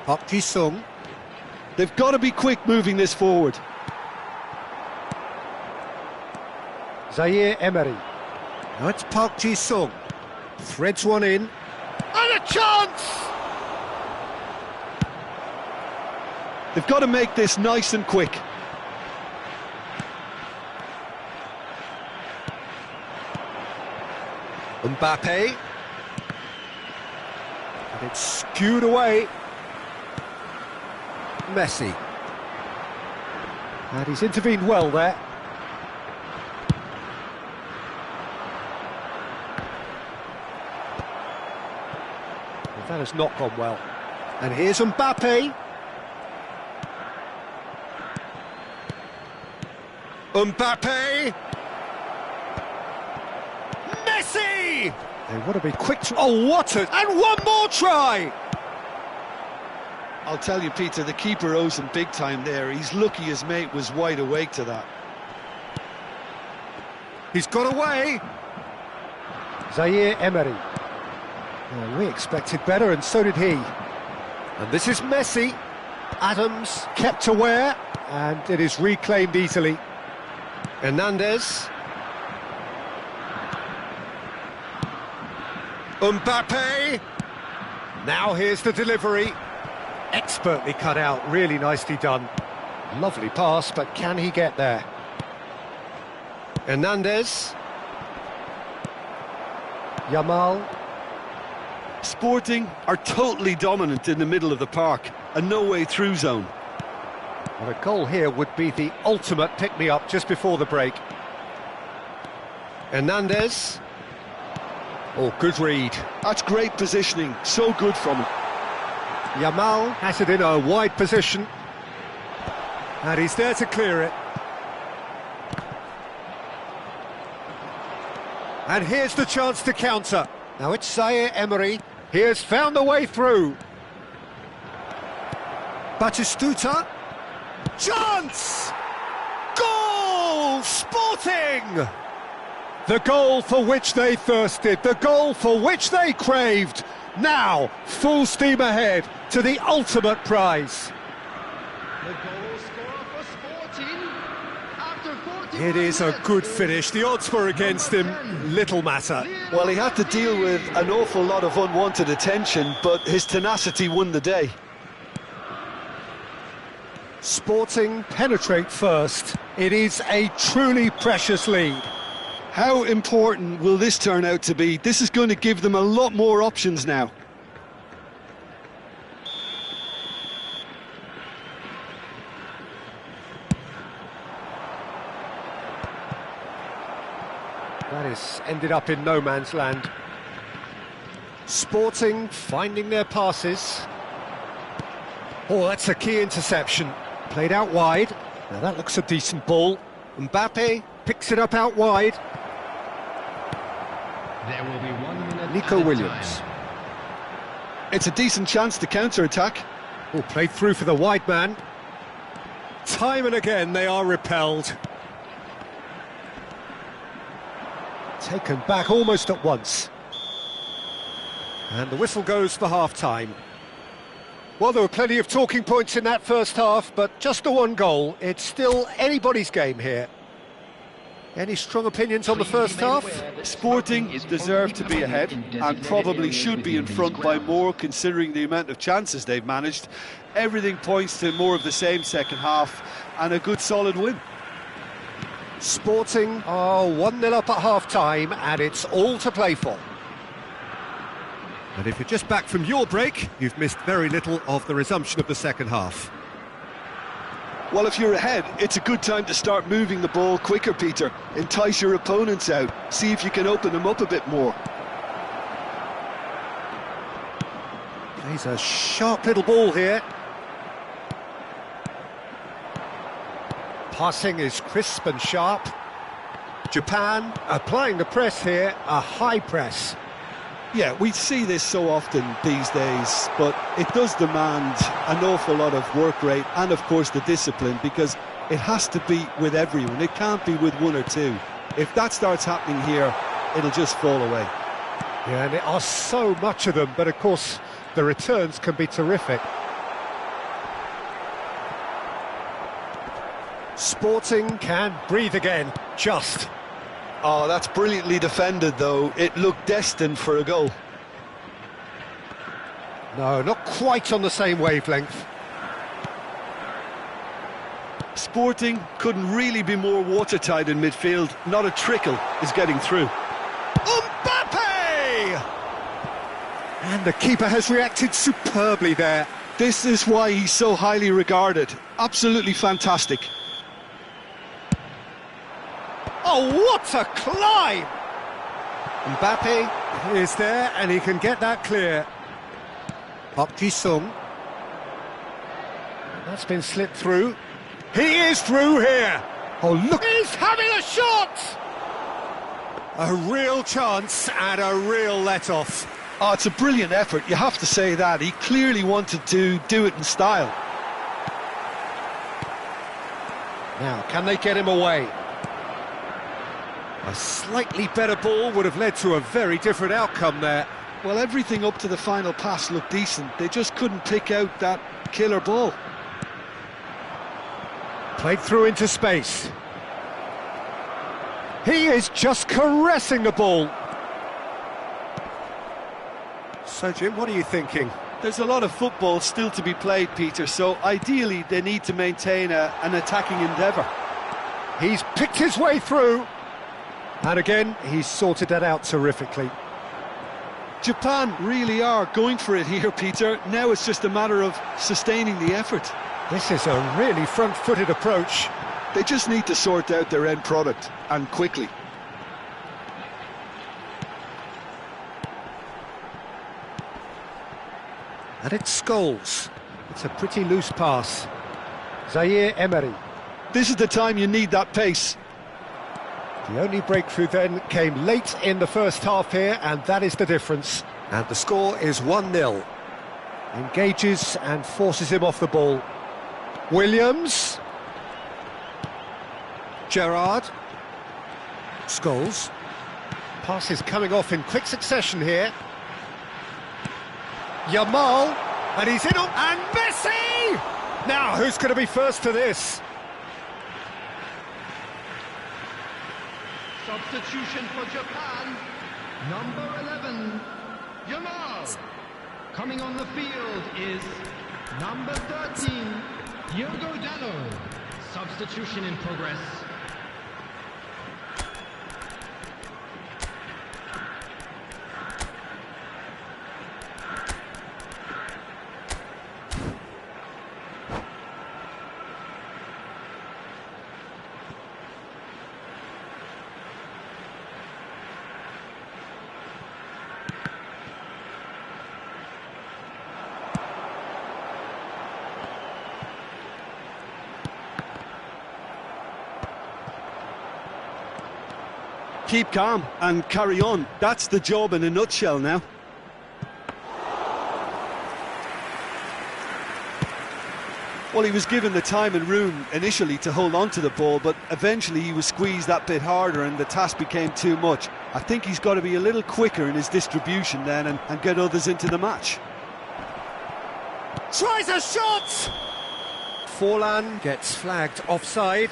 Park Ji-sung. They've got to be quick moving this forward. Zaire Emery. Now it's Park Ji-sung. Threads one in. And a chance! They've got to make this nice and quick. Mbappe. And it's skewed away. Messi. And he's intervened well there. Well, that has not gone well. And here's Mbappe. Mbappe! Messi! They want to be quick to... Oh, what a... And one more try! I'll tell you, Peter, the keeper owes him big time there. He's lucky his mate was wide awake to that. He's got away! Zaire Emery. Well, we expected better, and so did he. And this is Messi. Adams kept aware, and it is reclaimed easily. Hernandez. Mbappe. Now here's the delivery. Expertly cut out, really nicely done. Lovely pass, but can he get there? Hernandez. Yamal. Sporting are totally dominant in the middle of the park, a no-way-through zone. Well, a goal here would be the ultimate pick-me-up just before the break. Hernandez. Oh, good read. That's great positioning, so good from him. Yamal has it in a wide position. And he's there to clear it. And here's the chance to counter. Now it's Zaire Emery. He has found the way through. Batistuta. Chance! Goal! Sporting! The goal for which they thirsted, the goal for which they craved. Now, full steam ahead to the ultimate prize. The goal scorer for Sporting after 41 It is a good finish. The odds were against him. Little matter. Well, he had to deal with an awful lot of unwanted attention, but his tenacity won the day. Sporting penetrate first. It is a truly precious lead. How important will this turn out to be? This is going to give them a lot more options now. That is ended up in no man's land. Sporting finding their passes. Oh, that's a key interception. Played out wide. Now that looks a decent ball. Mbappe picks it up out wide. There will be 1 minute. Nico Williams. It's a decent chance to counter-attack. Oh, played through for the wide man. Time and again they are repelled. Taken back almost at once. And the whistle goes for half-time. Well, there were plenty of talking points in that first half, but just the one goal. It's still anybody's game here. Any strong opinions on the first half? Sporting deserve to be ahead and probably should be in front by more, considering the amount of chances they've managed. Everything points to more of the same second half and a good solid win. Sporting are 1-0 up at half-time, and it's all to play for. And if you're just back from your break, you've missed very little of the resumption of the second half. Well, if you're ahead, it's a good time to start moving the ball quicker, Peter. Entice your opponents out. See if you can open them up a bit more. Plays a sharp little ball here. Passing is crisp and sharp. Japan applying the press here, a high press. Yeah, we see this so often these days, but it does demand an awful lot of work rate and, of course, the discipline, because it has to be with everyone. It can't be with one or two. If that starts happening here, it'll just fall away. Yeah, and there are so much of them, but of course the returns can be terrific. Sporting can breathe again, just. Oh, that's brilliantly defended, though. It looked destined for a goal. No, not quite on the same wavelength. Sporting couldn't really be more watertight in midfield. Not a trickle is getting through. Mbappe! And the keeper has reacted superbly there. This is why he's so highly regarded. Absolutely fantastic. Oh, what a climb! Mbappe is there, and he can get that clear. Park Ji-sung. That's been slipped through. He is through here! Oh, look! He's having a shot! A real chance and a real let-off. Oh, it's a brilliant effort, you have to say that. He clearly wanted to do it in style. Now, can they get him away? A slightly better ball would have led to a very different outcome there. Well, everything up to the final pass looked decent. They just couldn't pick out that killer ball. Played through into space. He is just caressing the ball. So, Jim, what are you thinking? There's a lot of football still to be played, Peter, so ideally they need to maintain an attacking endeavour. He's picked his way through. And again, he's sorted that out terrifically. Japan really are going for it here, Peter. Now it's just a matter of sustaining the effort. This is a really front-footed approach. They just need to sort out their end product, and quickly. And it's Scholes. It's a pretty loose pass. Zaire Emery. This is the time you need that pace. The only breakthrough then came late in the first half here, and that is the difference. And the score is 1-0. Engages and forces him off the ball. Williams. Gerrard. Scholes. Passes coming off in quick succession here. Yamal. And he's in on... And Messi! Now, who's going to be first to this? Substitution for Japan, number 11, Yamal. Coming on the field is number 13, Diogo Dalot. Substitution in progress. Keep calm and carry on. That's the job in a nutshell now. Well, he was given the time and room initially to hold on to the ball, but eventually he was squeezed that bit harder and the task became too much. I think he's got to be a little quicker in his distribution then and get others into the match. Tries a shot! Forlan gets flagged offside.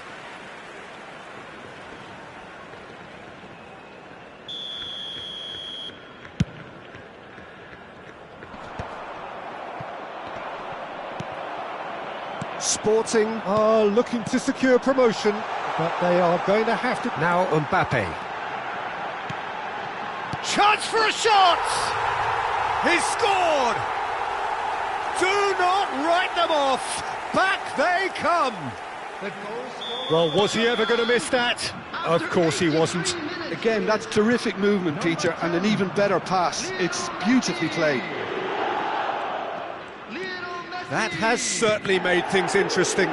Sporting are looking to secure promotion, but they are going to have to... Now Mbappe. Chance for a shot! He's scored! Do not write them off! Back they come! Well, was he ever going to miss that? Of course he wasn't. Again, that's terrific movement, Peter, and an even better pass. It's beautifully played. That has certainly made things interesting.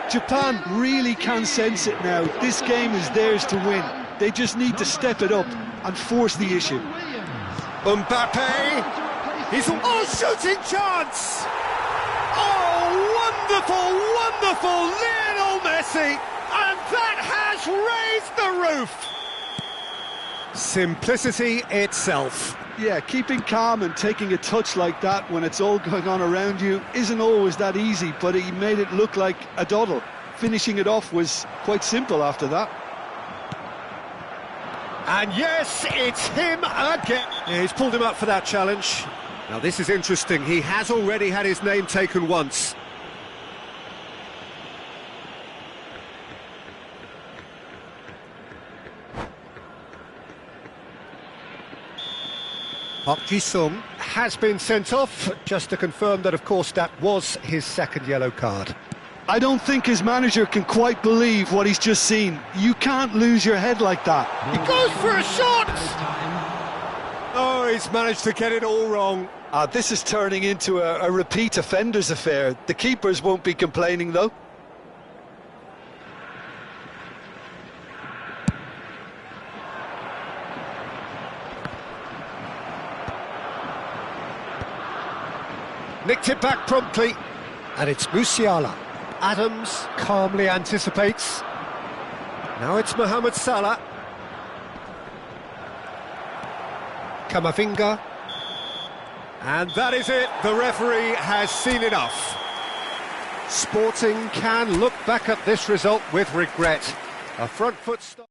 Japan really can sense it now. This game is theirs to win. They just need to step it up and force the issue. Mbappe! He's a shooting chance! Oh, wonderful, wonderful Lionel Messi! And that has raised the roof! Simplicity itself. Yeah, keeping calm and taking a touch like that when it's all going on around you isn't always that easy, but he made it look like a doddle. Finishing it off was quite simple after that. And yes, it's him again. Yeah, he's pulled him up for that challenge. Now this is interesting. He has already had his name taken once. Park Ji-sung has been sent off, just to confirm that, of course, that was his second yellow card. I don't think his manager can quite believe what he's just seen. You can't lose your head like that. He goes for a shot! Oh, he's managed to get it all wrong. This is turning into a repeat offenders affair. The keepers won't be complaining, though. Nicked it back promptly, and it's Musiala. Adams calmly anticipates. Now it's Mohamed Salah. Kamavinga. And that is it. The referee has seen enough. Sporting can look back at this result with regret. A front foot stop.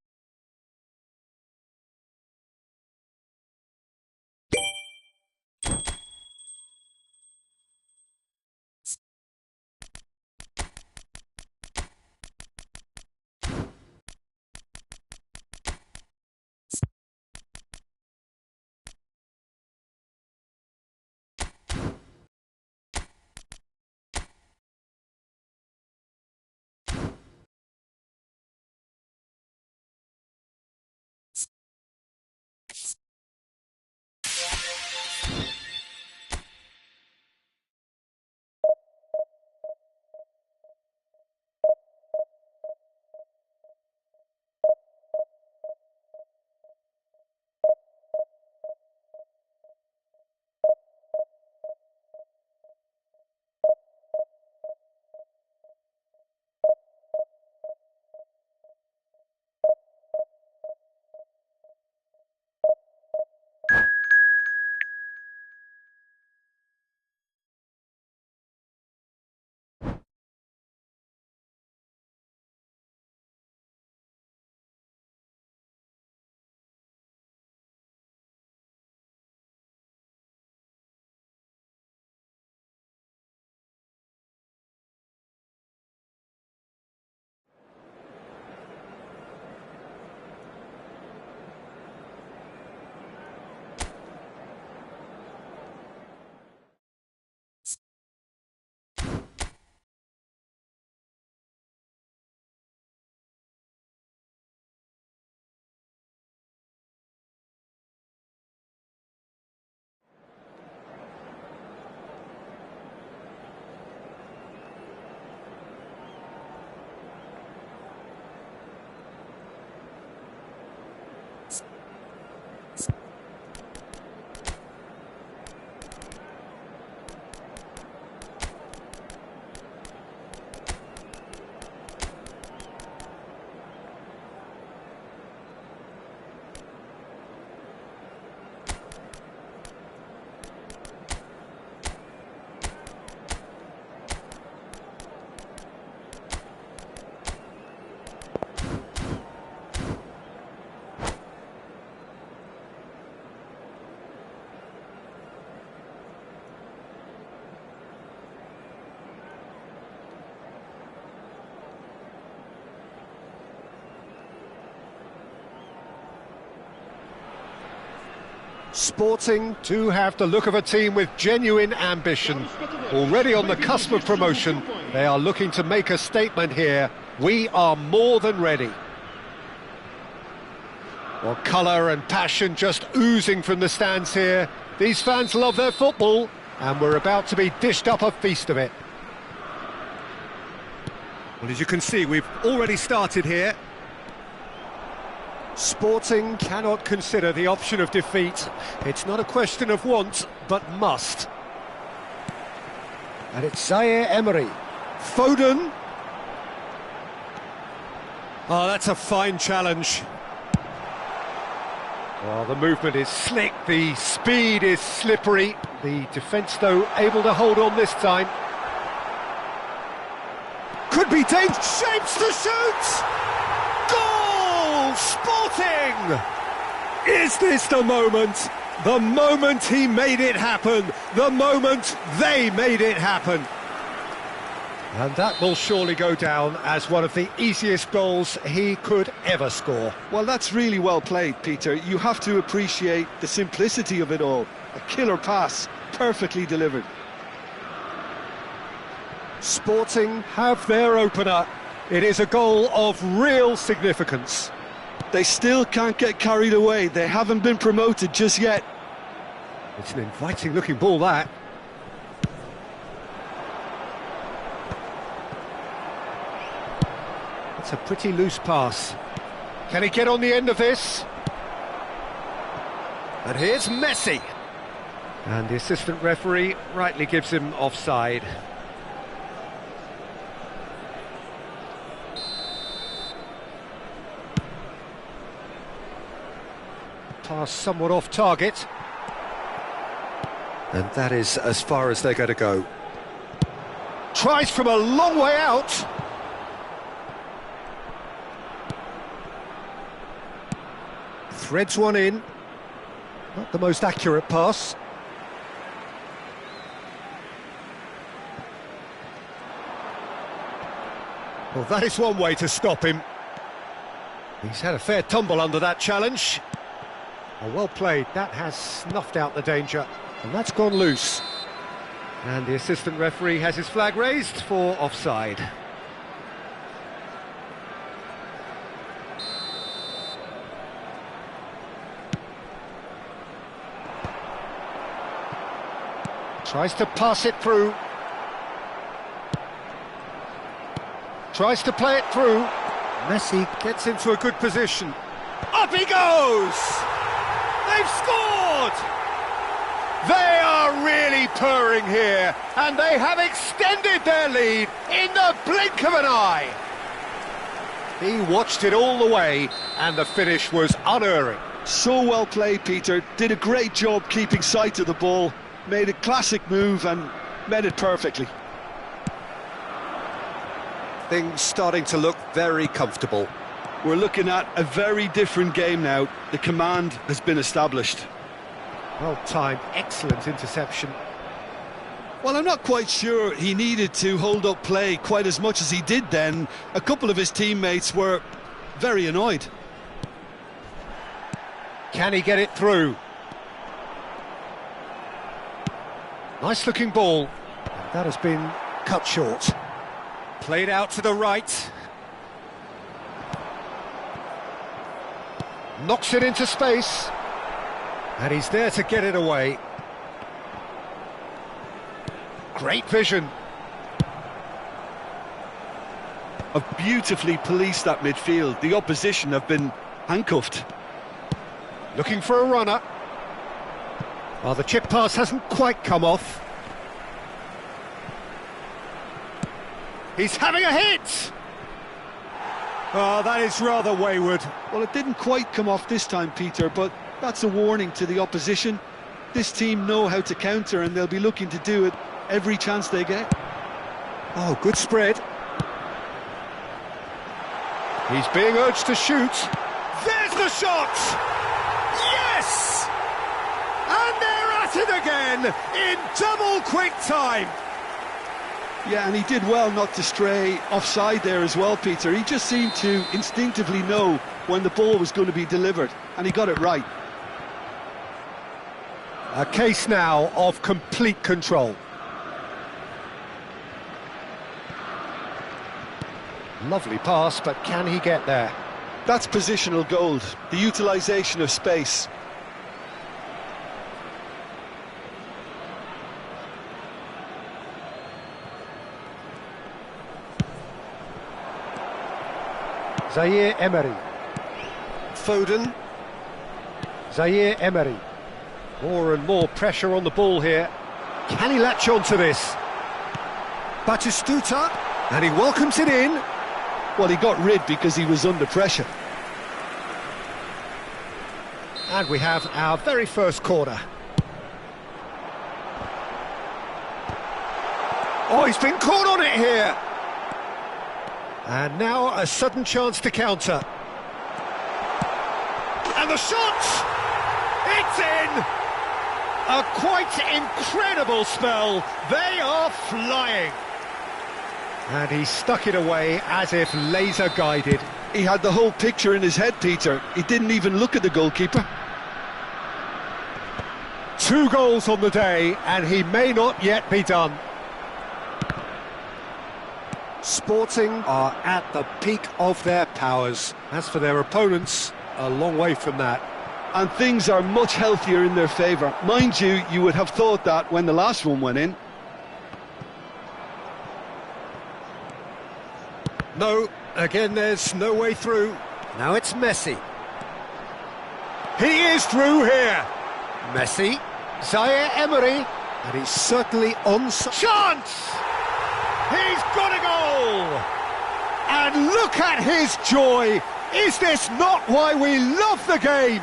Sporting do have the look of a team with genuine ambition. Already on the cusp of promotion, they are looking to make a statement here. We are more than ready. Well, colour and passion just oozing from the stands here. These fans love their football, and we're about to be dished up a feast of it. Well, as you can see, we've already started here. Sporting cannot consider the option of defeat. It's not a question of want, but must. And it's Zaire Emery. Foden. Oh, that's a fine challenge. Well, the movement is slick, the speed is slippery. The defence, though, able to hold on this time. Could be dangerous. Shapes to shoot! Goal! Sporting! Is this the moment? The moment he made it happen. The moment they made it happen. And that will surely go down as one of the easiest goals he could ever score. Well, that's really well played, Peter. You have to appreciate the simplicity of it all. A killer pass, perfectly delivered. Sporting have their opener. It is a goal of real significance. They still can't get carried away. They haven't been promoted just yet. It's an inviting looking ball, that. It's a pretty loose pass. Can he get on the end of this? And here's Messi. And the assistant referee rightly gives him offside. Pass somewhat off target. And that is as far as they're going to go. Tries from a long way out. Threads one in. Not the most accurate pass. Well, that is one way to stop him. He's had a fair tumble under that challenge. Oh, well played. That has snuffed out the danger. And that's gone loose. And the assistant referee has his flag raised for offside. Tries to pass it through. Tries to play it through. Messi gets into a good position. Up he goes! They've scored! They are really purring here, and they have extended their lead in the blink of an eye. He watched it all the way, and the finish was unerring. So well played, Peter. Did a great job keeping sight of the ball. Made a classic move and met it perfectly. Things starting to look very comfortable. We're looking at a very different game now. The command has been established. Well timed, excellent interception. Well, I'm not quite sure he needed to hold up play quite as much as he did then. A couple of his teammates were very annoyed. Can he get it through? Nice looking ball. And that has been cut short. Played out to the right. Knocks it into space. And he's there to get it away. Great vision. Have beautifully policed that midfield. The opposition have been handcuffed. Looking for a runner. Well, the chip pass hasn't quite come off. He's having a hit! Oh, that is rather wayward. Well, it didn't quite come off this time, Peter, but that's a warning to the opposition. This team know how to counter, and they'll be looking to do it every chance they get. Oh, good spread. He's being urged to shoot. There's the shot! Yes! And they're at it again in double quick time. Yeah, and he did well not to stray offside there as well, Peter. He just seemed to instinctively know when the ball was going to be delivered, and he got it right. A case now of complete control. Lovely pass, but can he get there? That's positional gold, the utilisation of space. Zaire Emery. Foden. Zaire Emery. More and more pressure on the ball here. Can he latch on to this? Batistuta, and he welcomes it in. Well, he got rid because he was under pressure. And we have our very first corner. Oh, he's been caught on it here. And now a sudden chance to counter. And the shot! It's in! A quite incredible spell. They are flying. And he stuck it away as if laser guided. He had the whole picture in his head, Peter. He didn't even look at the goalkeeper. 2 goals on the day, and he may not yet be done. Sporting are at the peak of their powers. As for their opponents, a long way from that. And things are much healthier in their favour. Mind you, you would have thought that when the last one went in. No, again there's no way through. Now it's Messi. He is through here. Messi, Zaire Emery, and he's certainly on chance! He's got a goal! And look at his joy! Is this not why we love the game?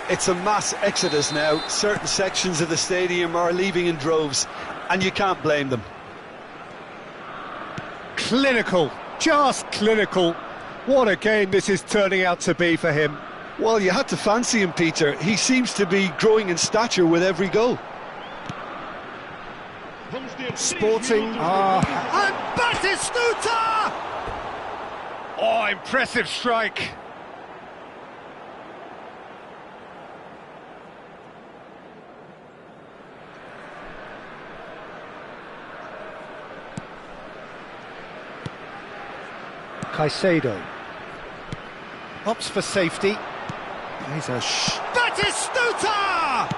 It's a mass exodus now. Certain sections of the stadium are leaving in droves, and you can't blame them. Clinical, just clinical. What a game this is turning out to be for him. Well, you had to fancy him, Peter. He seems to be growing in stature with every goal. Sporting are... And Batistuta! Oh, impressive strike. Caicedo opts for safety. He's a Batistuta!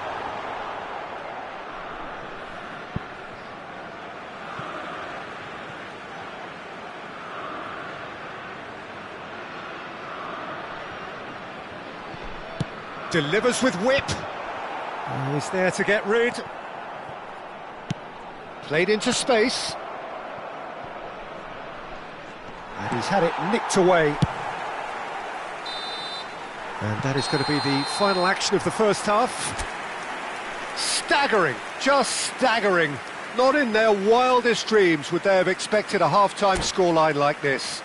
Delivers with whip. Oh, he's there to get rid. Played into space. And he's had it nicked away. And that is going to be the final action of the first half. Staggering, just staggering. Not in their wildest dreams would they have expected a half-time scoreline like this.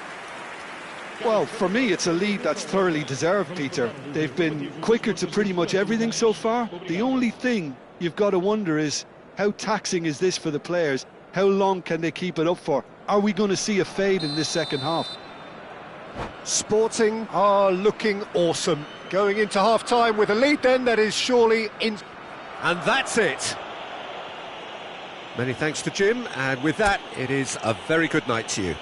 Well, for me, it's a lead that's thoroughly deserved, Peter. They've been quicker to pretty much everything so far. The only thing you've got to wonder is, how taxing is this for the players? How long can they keep it up for? Are we going to see a fade in this second half? Sporting are looking awesome. Going into half-time with a lead then that is surely in... And that's it. Many thanks to Jim, and with that, it is a very good night to you.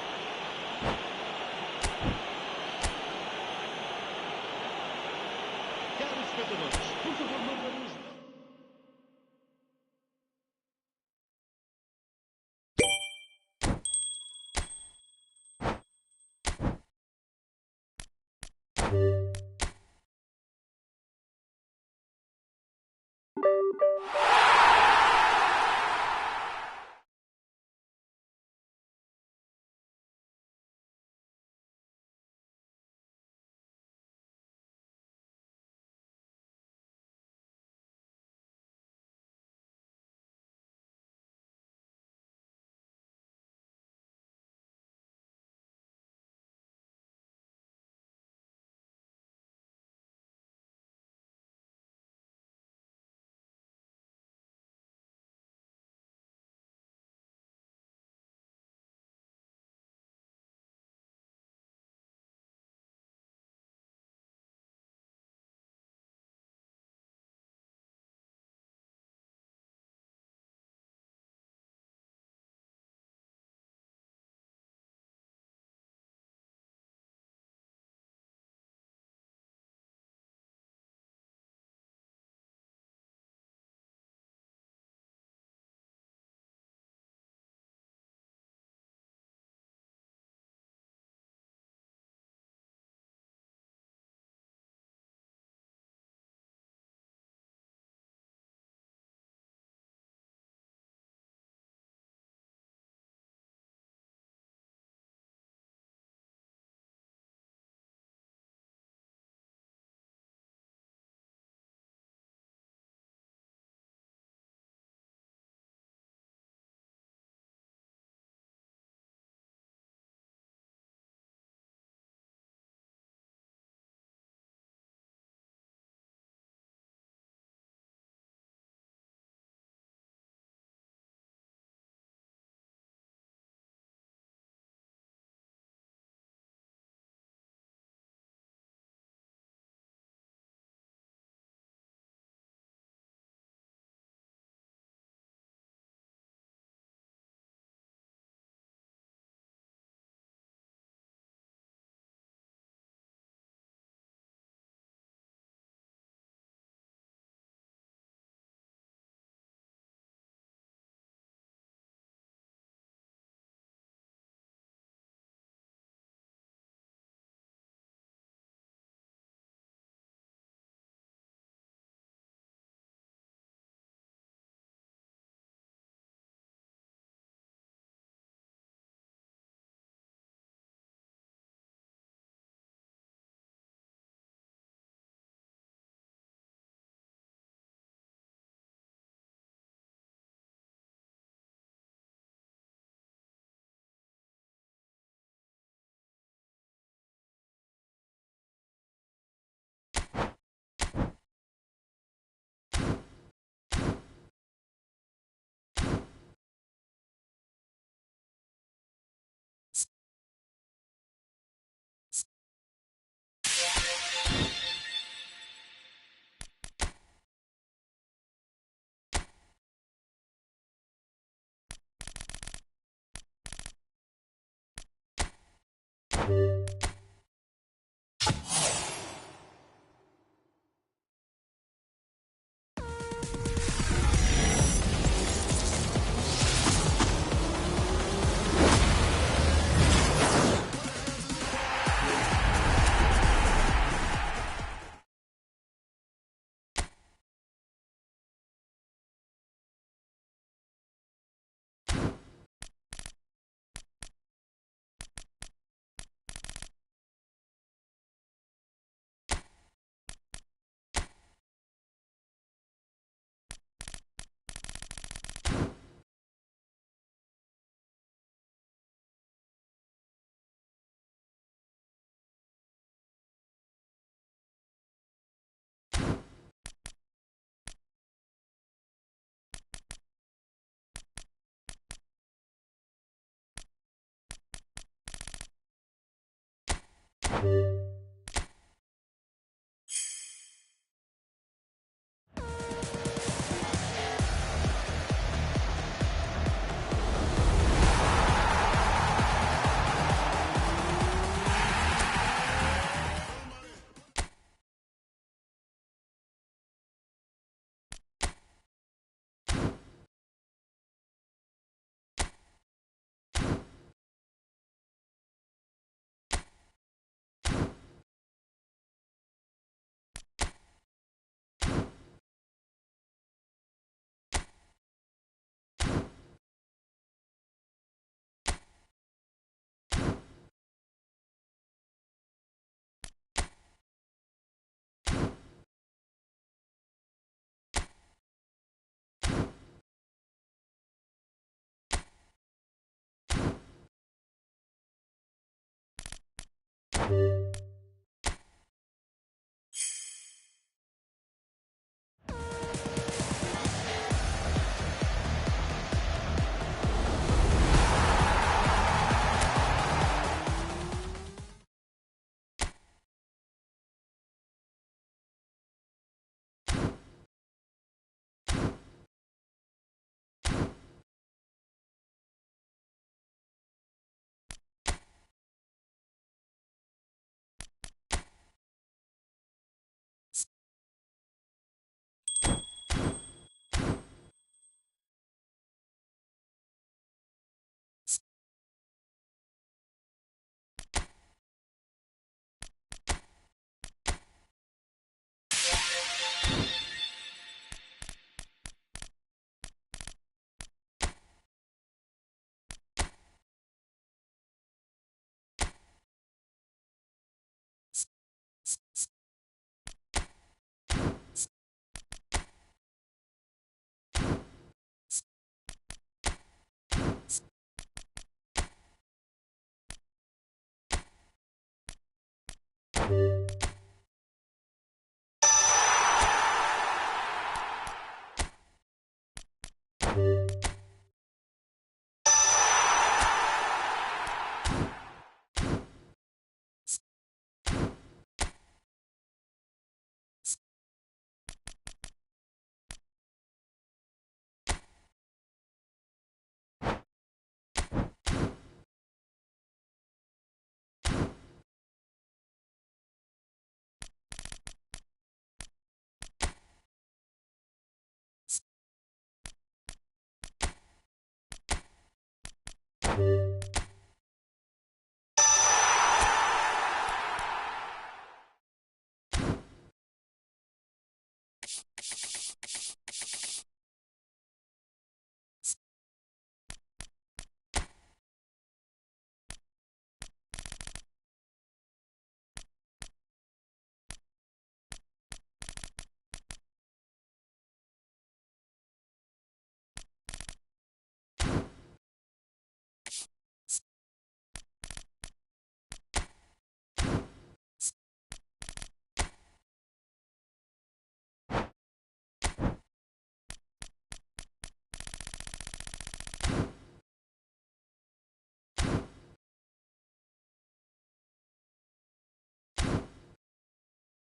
you